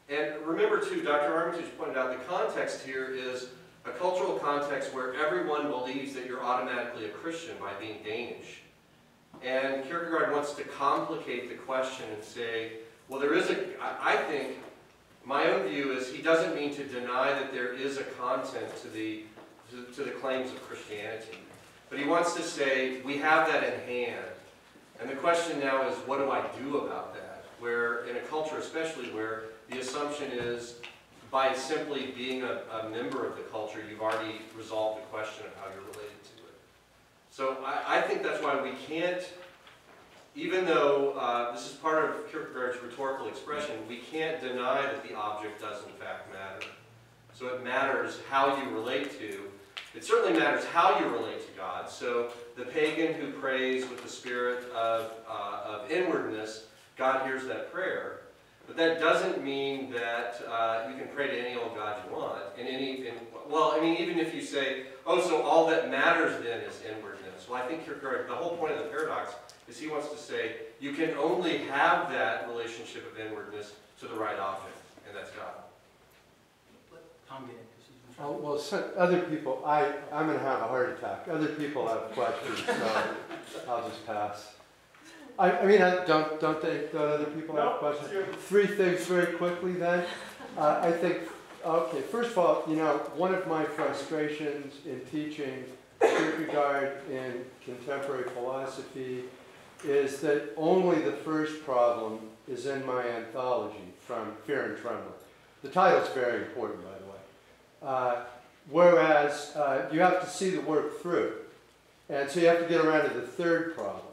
And remember too, Dr. Armitage pointed out the context here is a cultural context where everyone believes that you're automatically a Christian by being Danish. And Kierkegaard wants to complicate the question and say, well, I think, my own view is he doesn't mean to deny that there is a content to the claims of Christianity. But he wants to say, we have that in hand. And the question now is, what do I do about that? Where, in a culture especially, where the assumption is, by simply being a member of the culture, you've already resolved the question of how you're related to it. So I think that's why we can't, even though this is part of Kierkegaard's rhetorical expression, we can't deny that the object does in fact matter. So it matters how you relate to. It certainly matters how you relate to God. So the pagan who prays with the spirit of inwardness, God hears that prayer. But that doesn't mean that you can pray to any old God you want. Well, I mean, even if you say, oh, so all that matters then is inwardness. Well, I think Kierkegaard, the whole point of the paradox is he wants to say you can only have that relationship of inwardness to the right object, and that's God. Let Tom get in. Oh, well, so other people, I'm going to have a heart attack. Other people have questions, so I'll just pass. I mean, don't other people have questions? Three things very quickly then. I think, okay, first of all, you know, one of my frustrations in teaching Kierkegaard in contemporary philosophy is that only the first problem is in my anthology, From Fear and Trembling. The title's very important, by the way. Whereas you have to see the work through. And so you have to get around to the third problem.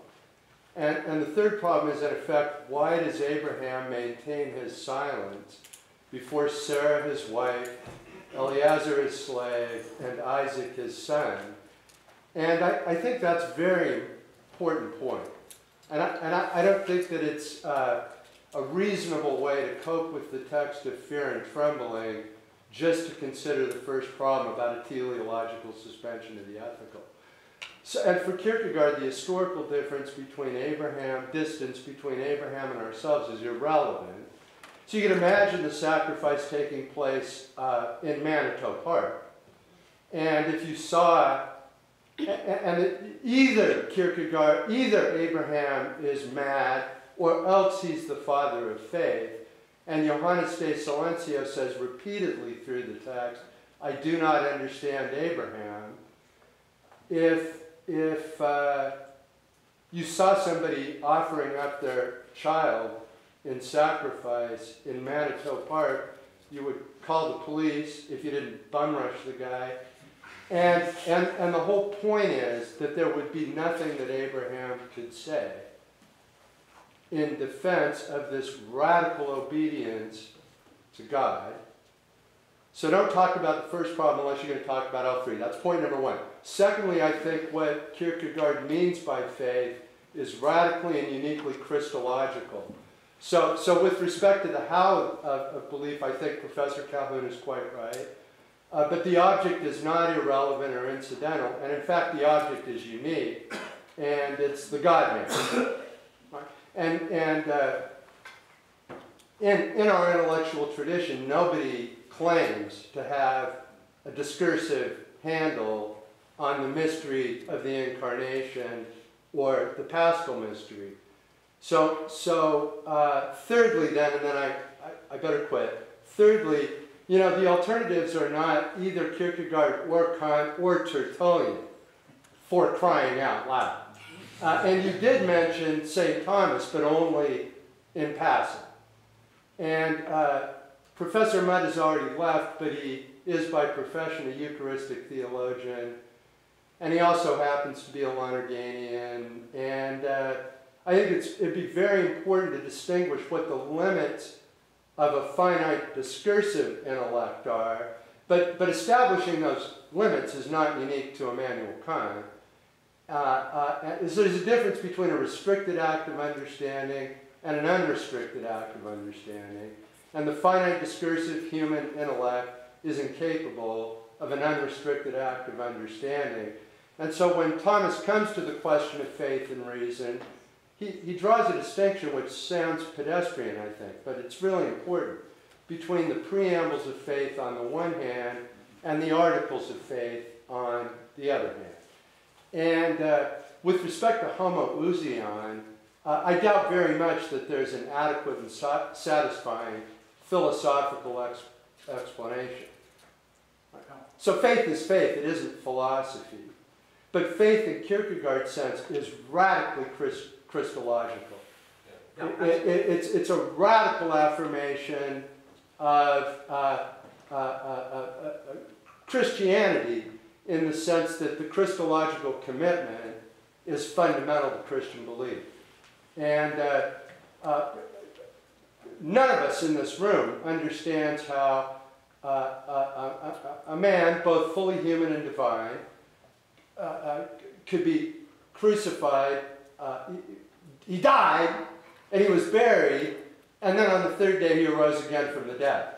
And the third problem is, in effect, why does Abraham maintain his silence before Sarah, his wife, Eliezer, his slave, and Isaac, his son? And I think that's a very important point. And I don't think that it's a reasonable way to cope with the text of Fear and Trembling just to consider the first problem about a teleological suspension of the ethical. So, and for Kierkegaard, the historical distance between Abraham and ourselves is irrelevant. So you can imagine the sacrifice taking place in Manitou Park. And if you saw, either Abraham is mad, or else he's the father of faith. And Johannes de Silencio says repeatedly through the text, I do not understand Abraham. If you saw somebody offering up their child in sacrifice in Manitou Park, you would call the police if you didn't bum rush the guy. And the whole point is that there would be nothing that Abraham could say in defense of this radical obedience to God. So don't talk about the first problem unless you're going to talk about all three. That's point number one. Secondly, I think what Kierkegaard means by faith is radically and uniquely Christological. So with respect to the how of belief, I think Professor Calhoun is quite right. But the object is not irrelevant or incidental. And in fact, the object is unique. And it's the God-man. And in our intellectual tradition, nobody claims to have a discursive handle on the mystery of the incarnation or the paschal mystery. So thirdly then, and then I better quit. Thirdly, you know, the alternatives are not either Kierkegaard or Kant or Tertullian, for crying out loud. And you did mention St. Thomas, but only in passing. And Professor Mudd has already left, but he is by profession a Eucharistic theologian. And he also happens to be a Lonerganian. And I think it'd be very important to distinguish what the limits of a finite discursive intellect are. But establishing those limits is not unique to Immanuel Kant. So there's a difference between a restricted act of understanding and an unrestricted act of understanding. And the finite discursive human intellect is incapable of an unrestricted act of understanding. And so when Thomas comes to the question of faith and reason, he draws a distinction which sounds pedestrian, I think, but it's really important, between the preambles of faith on the one hand and the articles of faith on the other hand. And with respect to homoousion, I doubt very much that there's an adequate and satisfying philosophical explanation. So faith is faith, it isn't philosophy. But faith in Kierkegaard's sense is radically Christological. It's a radical affirmation of Christianity in the sense that the Christological commitment is fundamental to Christian belief. And none of us in this room understands how a man, both fully human and divine, could be crucified. He died, and he was buried, and then on the third day he arose again from the dead.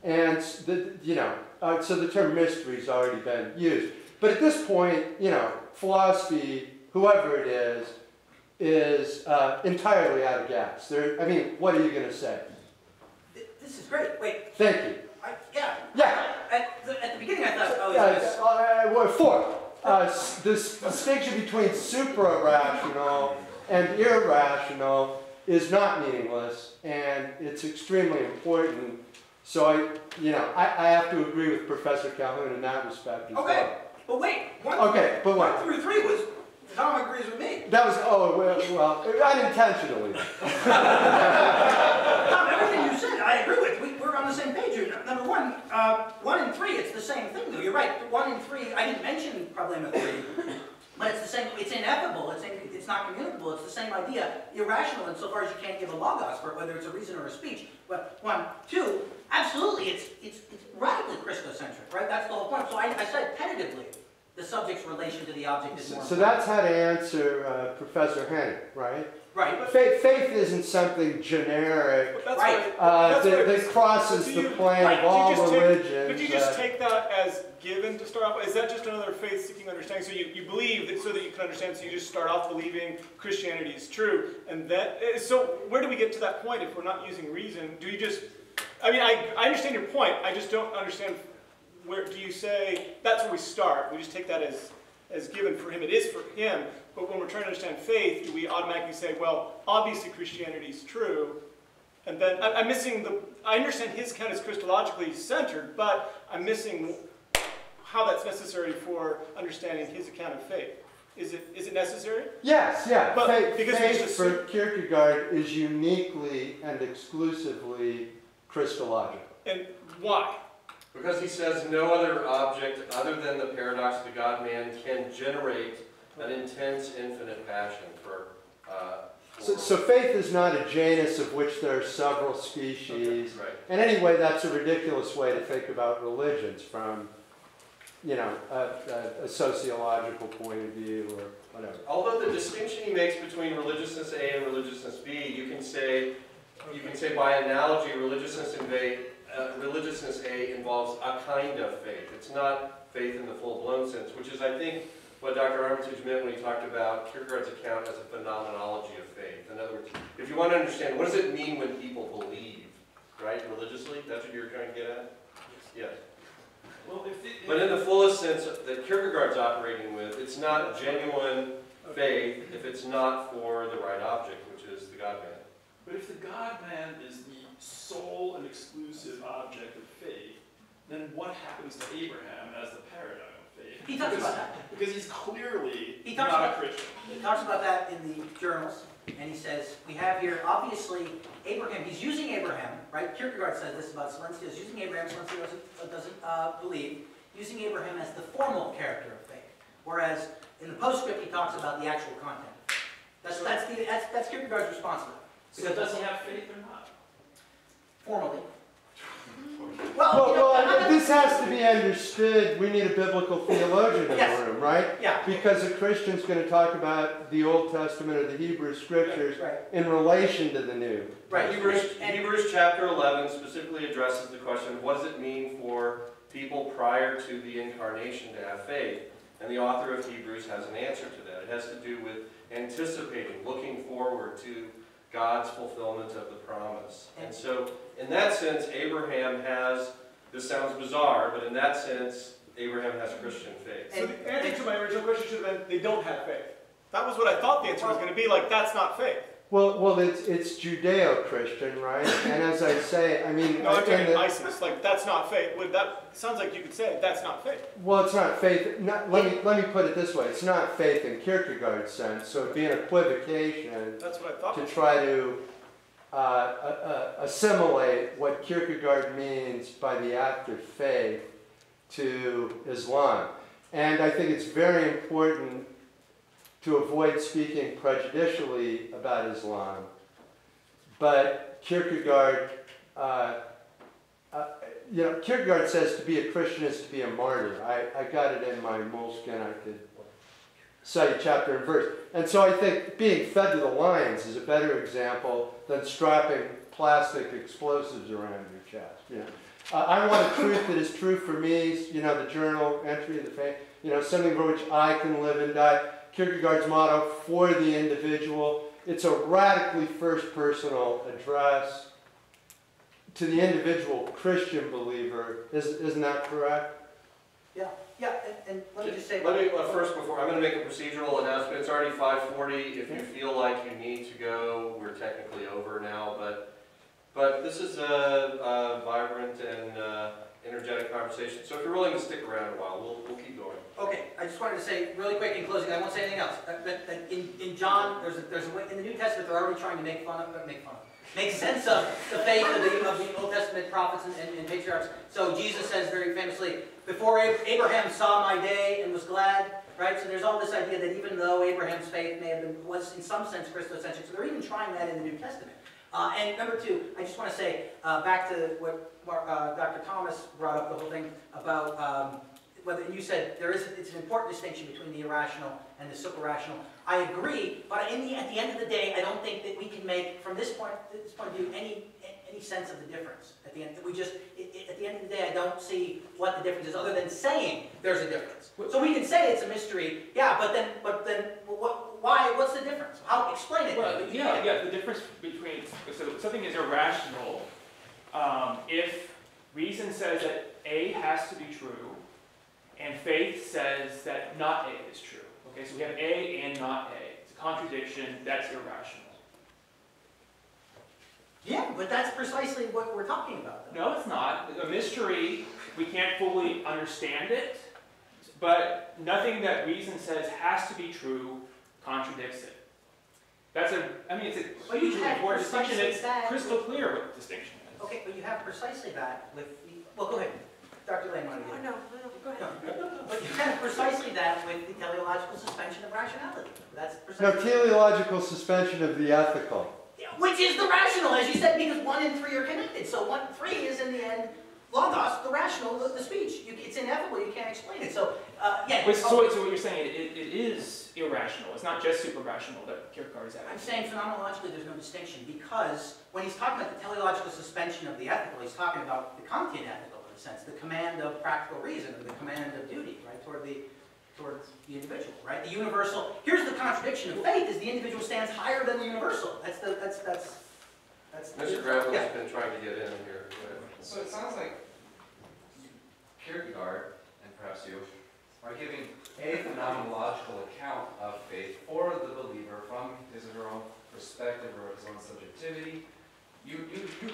And so the term mystery has already been used. But at this point, philosophy, whoever it is entirely out of gas. What are you going to say? This is great. Wait. Thank you. Yeah. At the beginning, I thought, the distinction between supra-rational and irrational is not meaningless, and it's extremely important. So I have to agree with Professor Calhoun in that respect as well. Okay, but wait. One through three was, Tom agrees with me. That was, unintentionally. Tom, everything you said, I agree with. We're on the same page here. Number one, 1 and 3, it's the same thing, though. You're right. 1 and 3, I didn't mention Problema 3, but it's the same. It's ineffable. It's not communicable. It's the same idea. Irrational insofar as you can't give a logos for it, whether it's a reason or a speech. But 1, 2, absolutely, it's radically Christocentric, right? That's the whole point. So I said tentatively, the subject's relation to the object is more So that's how to answer Professor Henning, right? Right. Faith isn't something generic that crosses the plane of all religions. But you just take that as given to start off with? Is that just another faith-seeking understanding? So you believe that so that you can understand, so you just start off believing Christianity is true, and so where do we get to that point if we're not using reason? Do you just, I understand your point, I just don't understand where, do you say, that's where we start, we just take that as given for him, it is for him, but when we're trying to understand faith, do we automatically say, well, obviously Christianity is true, and then, I'm missing I understand his account is Christologically centered, but I'm missing how that's necessary for understanding his account of faith. Is it necessary? Yes, yeah. But faith for Kierkegaard is uniquely and exclusively Christological. And why? Because he says no other object other than the paradox of the God-man can generate an intense, infinite passion for So faith is not a genus of which there are several species. Okay, right. And anyway, that's a ridiculous way to think about religions from, a sociological point of view or whatever. Although the distinction he makes between religiousness A and religiousness B, you can say by analogy, religiousness A involves a kind of faith. It's not faith in the full-blown sense, which is, I think, what Dr. Armitage meant when he talked about Kierkegaard's account as a phenomenology of faith. In other words, if you want to understand, what does it mean when people believe, right, religiously? That's what you're trying to get at? Yes. Well, but in the fullest sense that Kierkegaard's operating with, it's not genuine faith if it's not for the right object, which is the God-man. But if the God-man is the sole and exclusive object of faith, then what happens to Abraham as the paradigm of faith? He talks about that. Because he's clearly not a Christian. He talks about that in the journals, and he says, we have here, obviously, Abraham, he's using Abraham, right? Kierkegaard says this about Silencios, using Abraham, Silencios doesn't believe, using Abraham as the formal character of faith. Whereas, in the postscript, he talks about the actual content. That's Kierkegaard's response to that. So does he have faith or not? Formally. Well, this has to be understood. We need a biblical theologian in the room, right? Yeah. Because a Christian's going to talk about the Old Testament or the Hebrew Scriptures in relation to the New. Right. Hebrews chapter 11 specifically addresses the question of what does it mean for people prior to the incarnation to have faith? And the author of Hebrews has an answer to that. It has to do with anticipating, looking forward to God's fulfillment of the promise. And so, in that sense, Abraham has, this sounds bizarre, but in that sense, Abraham has Christian faith. So the answer to my original question should have been, they don't have faith. That was what I thought the answer was going to be, like, that's not faith. Well, it's Judeo-Christian, right? And as I say, I mean... No, I'm talking ISIS, like, that's not faith. That sounds like you could say, that's not faith. Well, it's not faith. Let me put it this way. It's not faith in Kierkegaard's sense, so it'd be an equivocation that's what I thought. to try to assimilate what Kierkegaard means by the act of faith to Islam. And I think it's very important to avoid speaking prejudicially about Islam. But Kierkegaard you know, Kierkegaard says to be a Christian is to be a martyr. I got it in my moleskin. I could cite chapter and verse. And so I think being fed to the lions is a better example than strapping plastic explosives around your chest. You know, I want a truth that is true for me. You know, the journal entry in the faith. You know, something for which I can live and die. Kierkegaard's motto, for the individual. It's a radically first-personal address to the individual Christian believer. Isn't that correct? Yeah, and let me just say... Let me, first, before, I'm going to make a procedural announcement. It's already 5:40. If you feel like you need to go, we're technically over now, but this is a vibrant and energetic conversation. So if you're willing to stick around a while, we'll keep going. Okay, I just wanted to say really quick in closing, I won't say anything else. In John, there's a way, in the New Testament, they're already trying to make sense of the faith of the Old Testament prophets and patriarchs. So Jesus says very famously, before Abraham saw my day and was glad, right? So there's all this idea that even though Abraham's faith may have been, was in some sense Christocentric, so they're even trying that in the New Testament. And number two, I just want to say, back to what Dr. Thomas brought up, the whole thing about whether you said it's an important distinction between the irrational and the super-rational. I agree, but at the end of the day, I don't think that we can make, from this point of view, any sense of the difference. At the end, at the end of the day, I don't see what the difference is, other than saying there's a difference. So we can say it's a mystery, yeah, but then why? What's the difference? How explain it? Well, yeah. The difference between something is irrational if reason says that A has to be true, and faith says that not A is true. Okay, so we have A and not A. It's a contradiction. That's irrational. Yeah, but that's precisely what we're talking about, though. No, it's not. A mystery, we can't fully understand it, but nothing that reason says has to be true contradicts it. That's it's a hugely important distinction. It's crystal clear what the distinction is. Okay, but you have precisely that with the, well, go ahead. Dr. Lane, want to get no, go ahead. But you have precisely that with the teleological suspension of rationality. That's No, precisely... teleological suspension of the ethical. Which is the rational, as you said, because 1 and 3 are connected. So 3 is in the end logos, the rational, the speech. It's ineffable, you can't explain it. So, yeah. So what you're saying, it is irrational. It's not just super-rational that Kierkegaard is at. I'm saying phenomenologically there's no distinction, because when he's talking about the teleological suspension of the ethical, he's talking about the Kantian ethical, in a sense, the command of practical reason, or the command of duty, right, towards the individual, right? The universal. Here's the contradiction of faith: is the individual stands higher than the universal. That's Mr. Gravel's been trying to get in here. So it sounds like Kierkegaard, and perhaps you, are giving a phenomenological account of faith for the believer from his or her own perspective or his own subjectivity. You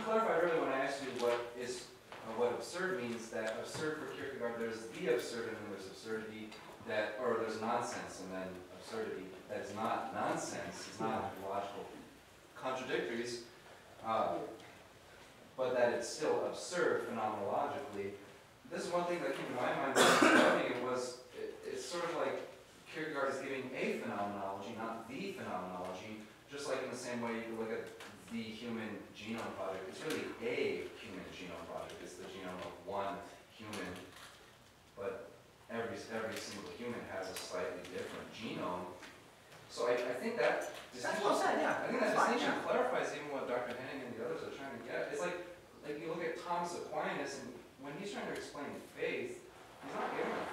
clarified earlier when I asked you what absurd means, that absurd for Kierkegaard, there's the absurd and then there's absurdity, or there's nonsense and then absurdity. That is not nonsense, it's not logical contradictories, but that it's still absurd phenomenologically. This is one thing that came to my mind when I was studying it was, it's sort of like Kierkegaard is giving a phenomenology, not the phenomenology, just like in the same way you can look at the Human Genome Project. It's really a Human Genome Project. It's the genome of one human, but every single human has a slightly different genome. So I think that distinction, I think that distinction clarifies even what Dr. Henning and the others are trying to get. It's like you look at Thomas Aquinas, and when he's trying to explain faith, he's not giving a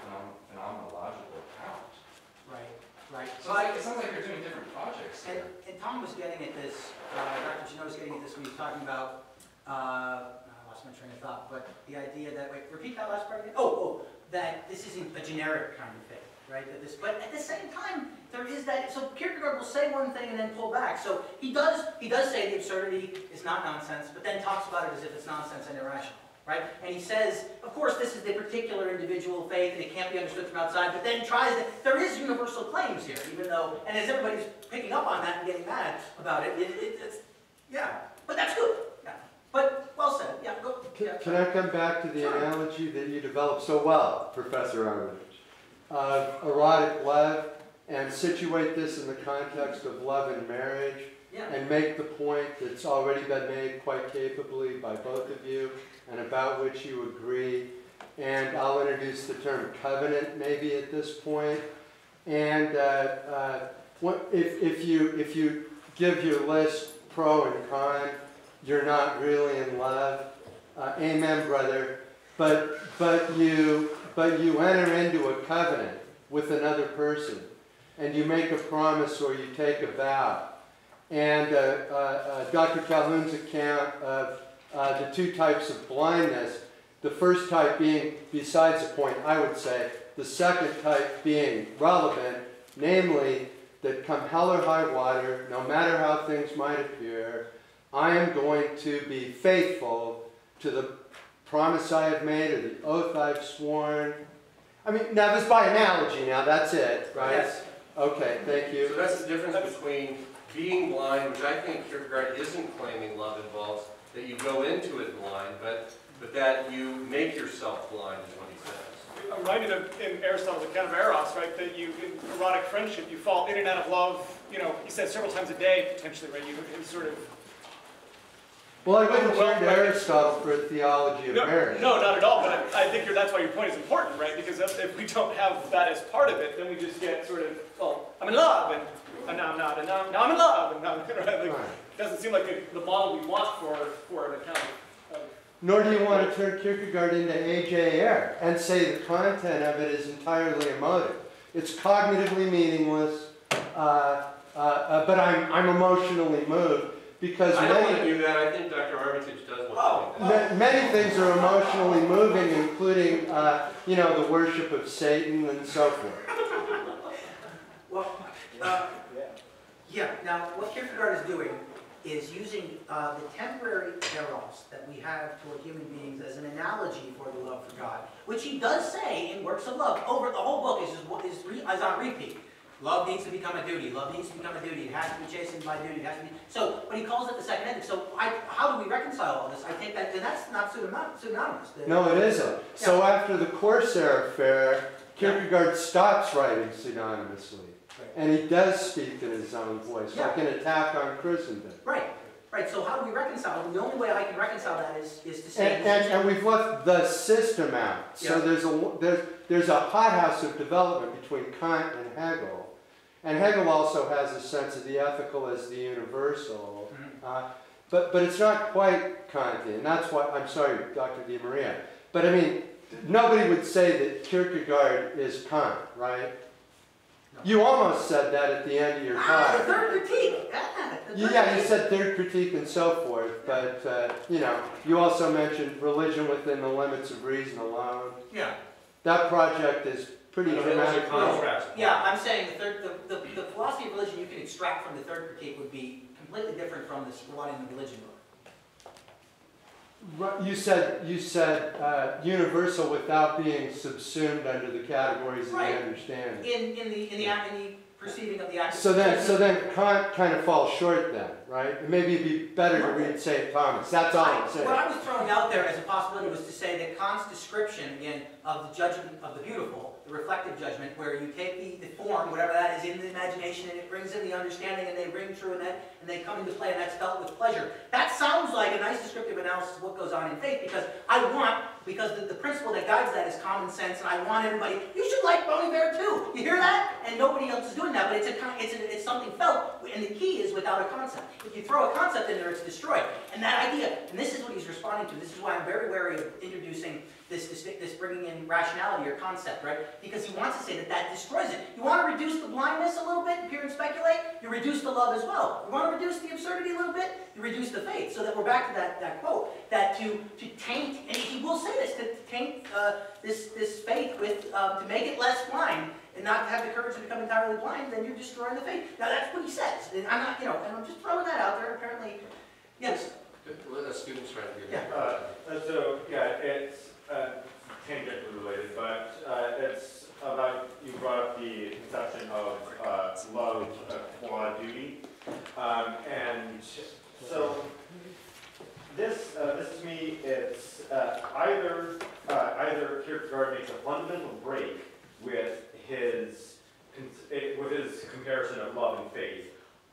phenomenological account. Right. So it sounds like you're doing different projects here. And Tom was getting at this, Dr. Janot was getting at this when he was talking about, I lost my train of thought, but the idea that, wait, repeat that last part again? That this isn't a generic kind of faith, right? But at the same time, there is that, so Kierkegaard will say one thing and then pull back. So he does say the absurdity is not nonsense, but then talks about it as if it's nonsense and irrational. Right? And he says, of course, this is the particular individual faith, and it can't be understood from outside, but then tries to, there is universal claims here, even though, and as everybody's picking up on that and getting mad about it, it's, yeah, but that's good. Yeah. But, well said, yeah, go. Can I come back to the analogy that you developed so well, Professor Armitage, of erotic love, and situate this in the context of love and marriage? and make the point that's already been made quite capably by both of you and about which you agree. And I'll introduce the term covenant maybe at this point. And if you give your list pro and con, you're not really in love. Amen, brother. But you enter into a covenant with another person, and you make a promise or you take a vow. And Dr. Calhoun's account of the two types of blindness, the first type being besides the point, I would say, the second type being relevant, namely that come hell or high water, no matter how things might appear, I am going to be faithful to the promise I have made or the oath I've sworn. I mean, now this is by analogy now, that's it, right? Yes. Okay, thank you. So that's the difference between being blind, which I think Kierkegaard isn't claiming love involves, that you go into it blind, but that you make yourself blind is what he says. I'm reminded of in Aristotle's account of Eros, right? That you, in erotic friendship, you fall in and out of love. You know, he said several times a day, potentially, right? You sort of. Well, I wouldn't turn to Aristotle for a theology of marriage. No, not at all. But I think that's why your point is important, right? Because if we don't have that as part of it, then we just get sort of, well, I'm in love, and now I'm not, and now I'm in love, and now I'm right? Like, it doesn't seem like the model we want for an account of. Nor do you want to turn Kierkegaard into A.J. Ayer and say the content of it is entirely emotive. It's cognitively meaningless, but I'm emotionally moved because I don't want to do that. I think Dr. Armitage does want to do that. Many things are emotionally moving, including you know, the worship of Satan and so forth. Well, yeah. Now, what Kierkegaard is doing is using the temporary eros that we have toward human beings as an analogy for the love for God, which he does say in Works of Love. Over the whole book is on repeat. Love needs to become a duty. Love needs to become a duty. It has to be chastened by duty. It has to be. So, but he calls it the second ethic. So, how do we reconcile all this? I take that, and that's not synonymous. No, it isn't. Yeah. So after the Corsair affair, Kierkegaard stops writing synonymously. And he does speak in his own voice, like an attack on Christendom. Right. So how do we reconcile it? The only way I can reconcile that is to say... And we've left the system out. So there's a hothouse of development between Kant and Hegel. And Hegel also has a sense of the ethical as the universal. But it's not quite Kantian. That's why, I'm sorry, Dr. Di Maria. But I mean, nobody would say that Kierkegaard is Kant, right? You almost said that at the end of your talk. The third critique. Yeah, you said third critique and so forth, but you know, you also mentioned religion within the limits of reason alone. Yeah. That project is pretty dramatic. Yeah, I'm saying the philosophy of religion you can extract from the third critique would be completely different from the squatting the religion book. You said universal without being subsumed under the categories of the understanding. In the perceiving of the act. So then Kant kind of falls short then, right? Maybe it'd be better to read St. Thomas. That's all I'm saying. What I was throwing out there as a possibility was to say that Kant's description again of the judgment of the beautiful, the reflective judgment, where you take the form, whatever that is, in the imagination, and it brings in the understanding, and they ring true, and they come into play, and that's felt with pleasure. That sounds like a nice descriptive analysis of what goes on in faith, because the principle that guides that is common sense, and I want everybody, you should like Bon Iver too. You hear that? And nobody else is doing that, but it's something felt, and the key is without a concept. If you throw a concept in there, it's destroyed. And that idea, and this is what he's responding to, this is why I'm very wary of introducing this bringing in rationality or concept, right? Because he wants to say that destroys it. You want to reduce the blindness a little bit, peer and speculate, you reduce the love as well. You want to reduce the absurdity a little bit, you reduce the faith. So that we're back to that quote, that to taint, and he will say this, to taint this faith with, to make it less blind, and not have the courage to become entirely blind, then you're destroying the faith. Now that's what he says. And I'm not, and I'm just throwing that out there. Apparently, yes. What are students trying to get? It's tangentially related, but it's about, you brought up the conception of love qua duty, and so this to me, it's either Kierkegaard makes a fundamental break with his comparison of love and faith,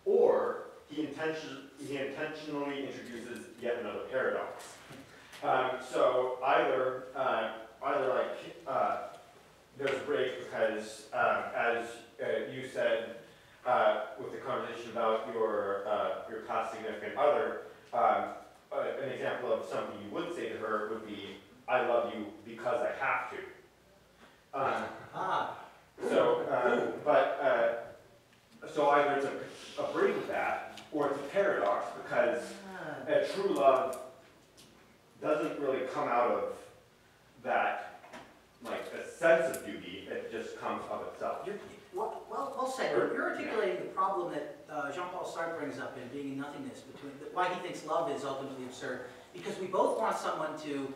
or he intentionally introduces yet another paradox. So either there's a break because, as you said with the conversation about your past significant other, an example of something you would say to her would be, "I love you because I have to." So either it's a break with that, or it's a paradox because true love doesn't really come out of that, like a sense of duty. It just comes of itself. Well said. You're articulating the problem that Jean-Paul Sartre brings up in Being in Nothingness, between why he thinks love is ultimately absurd. Because we both want someone to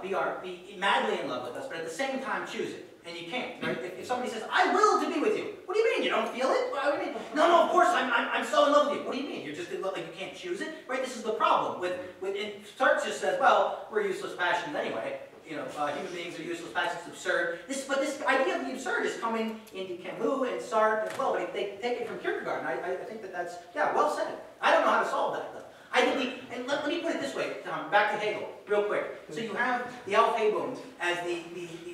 be madly in love with us, but at the same time choose it. And you can't, right? If somebody says, "I will to be with you," what do you mean? You don't feel it? What do you mean? No, of course, I'm so in love with you. What do you mean? You're just in love, like you can't choose it, right? This is the problem. And Sartre just says, well, we're useless passions anyway. You know, human beings are useless passions. It's absurd. But this idea of the absurd is coming into Camus and Sartre as well. But they take it from Kierkegaard, and I think that's well said. I don't know how to solve that though. And let me put it this way, Tom, back to Hegel, real quick. So you have the Aufhebung as the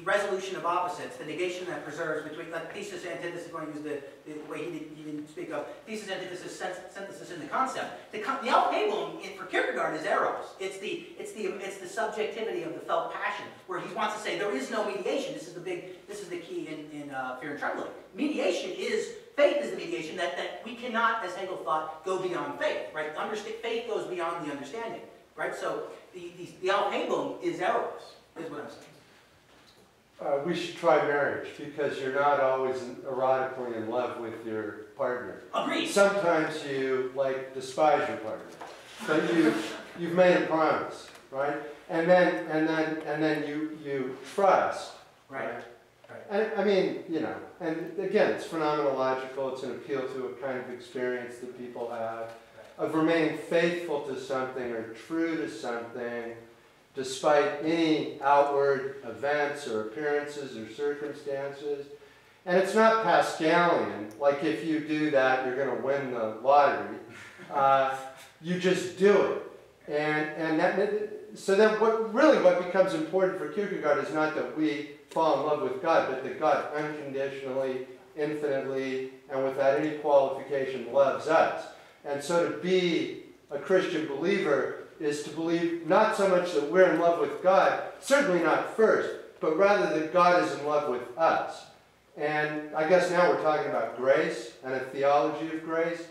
resolution of opposites, the negation that preserves between, like thesis, antithesis, going to use the way he didn't speak of, thesis, antithesis, synthesis in the concept. The Aufhebung for Kierkegaard is eros. It's the subjectivity of the felt passion, where he wants to say there is no mediation. This is the key in Fear and Trembling. Mediation is, faith is the mediation that we cannot, as Hegel thought, go beyond faith, right? Faith goes beyond the understanding, right? So the Aufhebung is eros, is what I'm saying. We should try marriage because you're not always erotically in love with your partner. Agreed. Sometimes you despise your partner, but you've made a promise, right? And then you trust, right? And I mean, you know, and again, it's phenomenological. It's an appeal to a kind of experience that people have of remaining faithful to something or true to something, despite any outward events or appearances or circumstances. And it's not Pascalian, like if you do that, you're going to win the lottery. You just do it. So then what becomes important for Kierkegaard is not that we fall in love with God, but that God unconditionally, infinitely, and without any qualification loves us. And so to be a Christian believer is to believe not so much that we're in love with God, certainly not first, but rather that God is in love with us. And I guess now we're talking about grace and a theology of grace.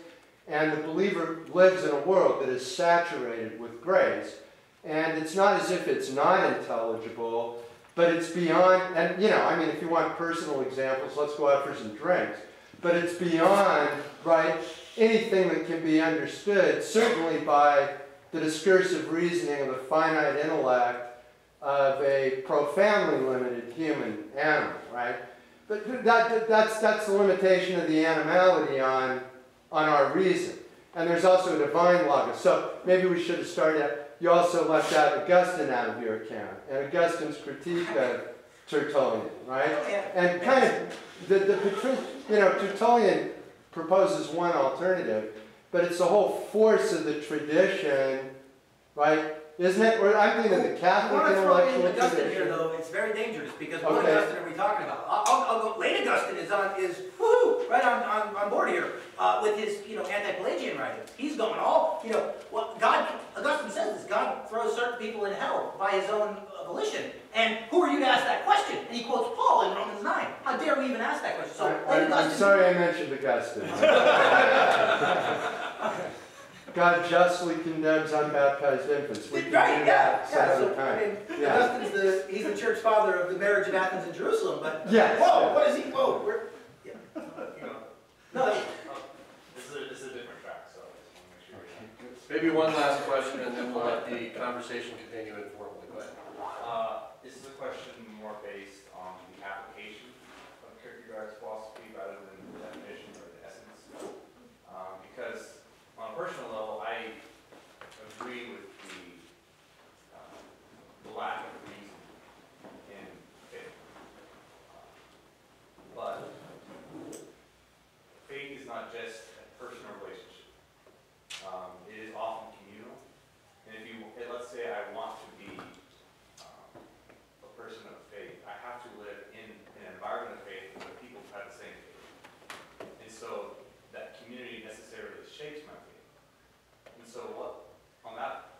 And the believer lives in a world that is saturated with grace. And it's not as if it's not intelligible, but it's beyond, and you know, I mean, if you want personal examples, let's go out for some drinks. But it's beyond, right, anything that can be understood, certainly by the discursive reasoning of the finite intellect of a profoundly limited human animal, right? But that's the limitation of the animality on our reason. And there's also a divine logos. So maybe we should have started. You also left out Augustine out of your account, and Augustine's critique of Tertullian, right? And kind of, Tertullian proposes one alternative, but it's the whole force of the tradition, right? Isn't it? Or I'm thinking of the Catholic intellectual tradition. Augustine here, though, it's very dangerous because what Augustine are we talking about? I'll go. Late Augustine is right on board here with his anti-Pelagian writings. He's going all what God. Augustine says this: God throws certain people in hell by his own volition. And who are you to ask that question? And he quotes Paul in Romans 9. How dare we even ask that question? So I'm sorry I mentioned Augustine. God justly condemns unbaptized infants. We can do that some other time. Augustine's he's the church father of the marriage of Athens and Jerusalem, but what is he? Whoa, no. This is a different track, so I just want to make sure. Maybe one last question, and then we'll let the conversation continue informally. Go ahead. This is a question more based on the application of Kierkegaard's philosophy rather than the definition or the essence. Because on a personal level, I agree with the lack of reason in faith. But faith is not just a personal relationship. shapes my faith. And so what, on that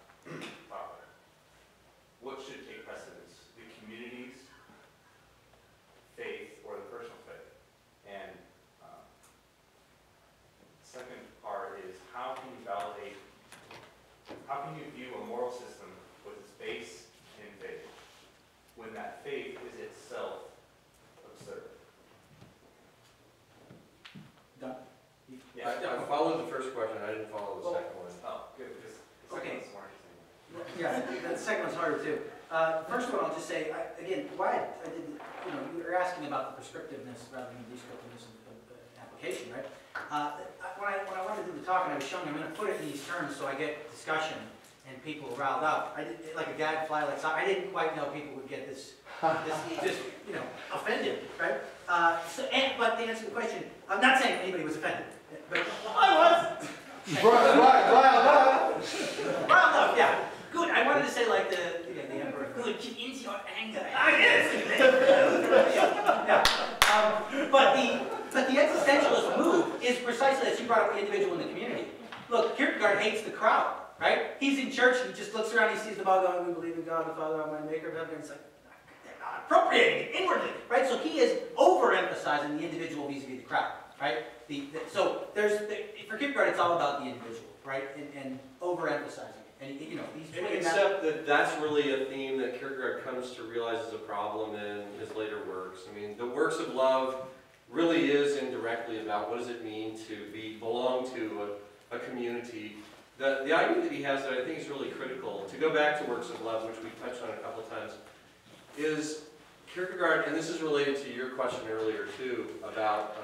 topic, what should take precedence? The community's faith or the personal faith? And second part is how can you validate, how can you view a moral system with its base in faith when that faith is itself absurd? Done. Yeah, I followed the first question, I didn't follow the second one. Oh, good, because the second one's more interesting. Yeah, the second one's harder too. First one, I'll just say, again, why I did, you were asking about the prescriptiveness rather than the descriptiveness of the application, right? When I wanted to do the talk and I was showing, I'm going to put it in these terms so I get discussion and people riled up. I did like a gadfly, like I didn't quite know people would get this just offended, right? But to answer the question, I'm not saying anybody was offended, but I was. Riled up, yeah. Good. I wanted to say like the emperor. Good. Give in to your anger. Yeah. But the existentialist move is precisely as you brought up the individual in the community. Look, Kierkegaard hates the crowd, right? He's in church and he just looks around, he sees them all going, we believe in God, the Father, Almighty, Maker of heaven, and it's like, they're not appropriating it inwardly, right? So he is overemphasizing the individual vis-a-vis the crowd, right? So for Kierkegaard, it's all about the individual, right? And overemphasizing it. And he's except that that's really a theme that Kierkegaard comes to realize is a problem in his later works. I mean, the works of love really is indirectly about what does it mean to belong to a community. The idea that he has that I think is really critical, to go back to works of love, which we touched on a couple of times, is Kierkegaard, and this is related to your question earlier too, about,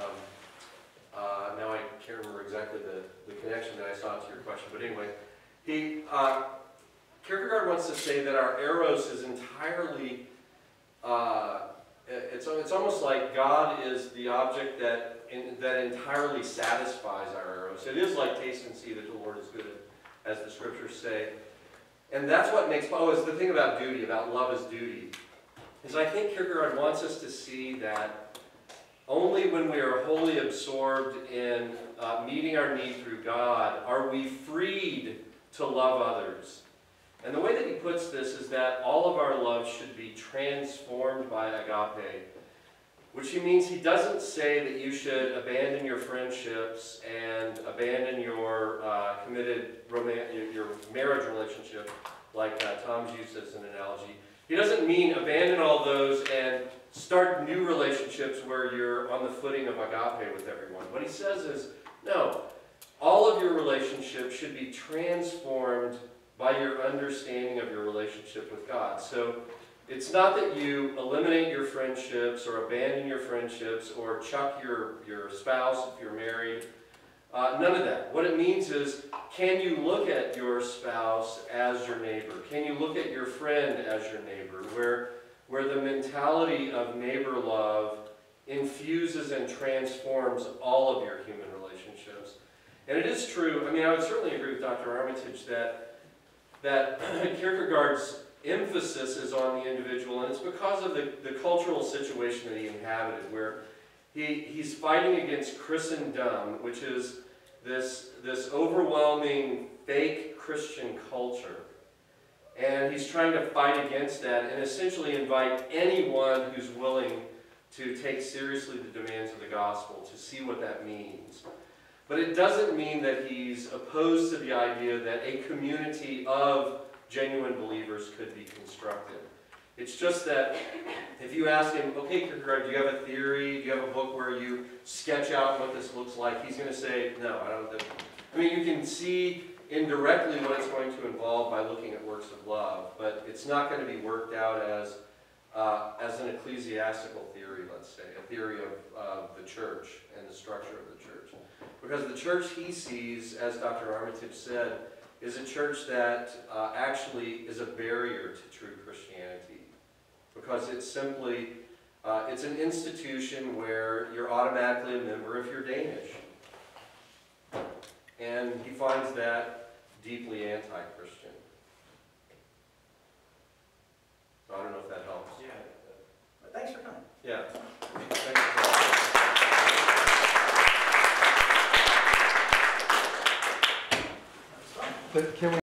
now I can't remember exactly the connection that I saw to your question, but anyway, Kierkegaard wants to say that our eros is entirely, it's almost like God is the object that entirely satisfies our eros. It is like taste and see that the Lord is good, as the scriptures say. And that's what makes, is the thing about duty, about love as duty, is I think Kierkegaard wants us to see that only when we are wholly absorbed in meeting our need through God are we freed to love others. And the way that he puts this is that all of our love should be transformed by agape, which means he doesn't say that you should abandon your friendships and abandon your your marriage relationship, like Tom's used as an analogy. He doesn't mean abandon all those and start new relationships where you're on the footing of agape with everyone. What he says is, no, all of your relationships should be transformed by your understanding of your relationship with God. So it's not that you eliminate your friendships or abandon your friendships or chuck your spouse if you're married. None of that. What it means is, can you look at your spouse as your neighbor? Can you look at your friend as your neighbor? Where the mentality of neighbor love infuses and transforms all of your human relationships. And it is true, I mean, I would certainly agree with Dr. Armitage that Kierkegaard's emphasis is on the individual, and it's because of the cultural situation that he inhabited, where he's fighting against Christendom, which is this overwhelming fake Christian culture. And he's trying to fight against that and essentially invite anyone who's willing to take seriously the demands of the gospel to see what that means. But it doesn't mean that he's opposed to the idea that a community of genuine believers could be constructed. It's just that if you ask him, okay, Kierkegaard, do you have a theory? Do you have a book where you sketch out what this looks like? He's going to say, no, I don't. I mean, you can see indirectly what it's going to involve by looking at works of love, but it's not going to be worked out as an ecclesiastical theory, let's say, a theory of the church and the structure of the church. Because the church he sees, as Dr. Armitage said, is a church that actually is a barrier to true Christianity. Because it's simply, it's an institution where you're automatically a member if you're Danish. And he finds that deeply anti-Christian. So I don't know if that helps. Yeah. But thanks for coming. Yeah. Thanks for coming. But can we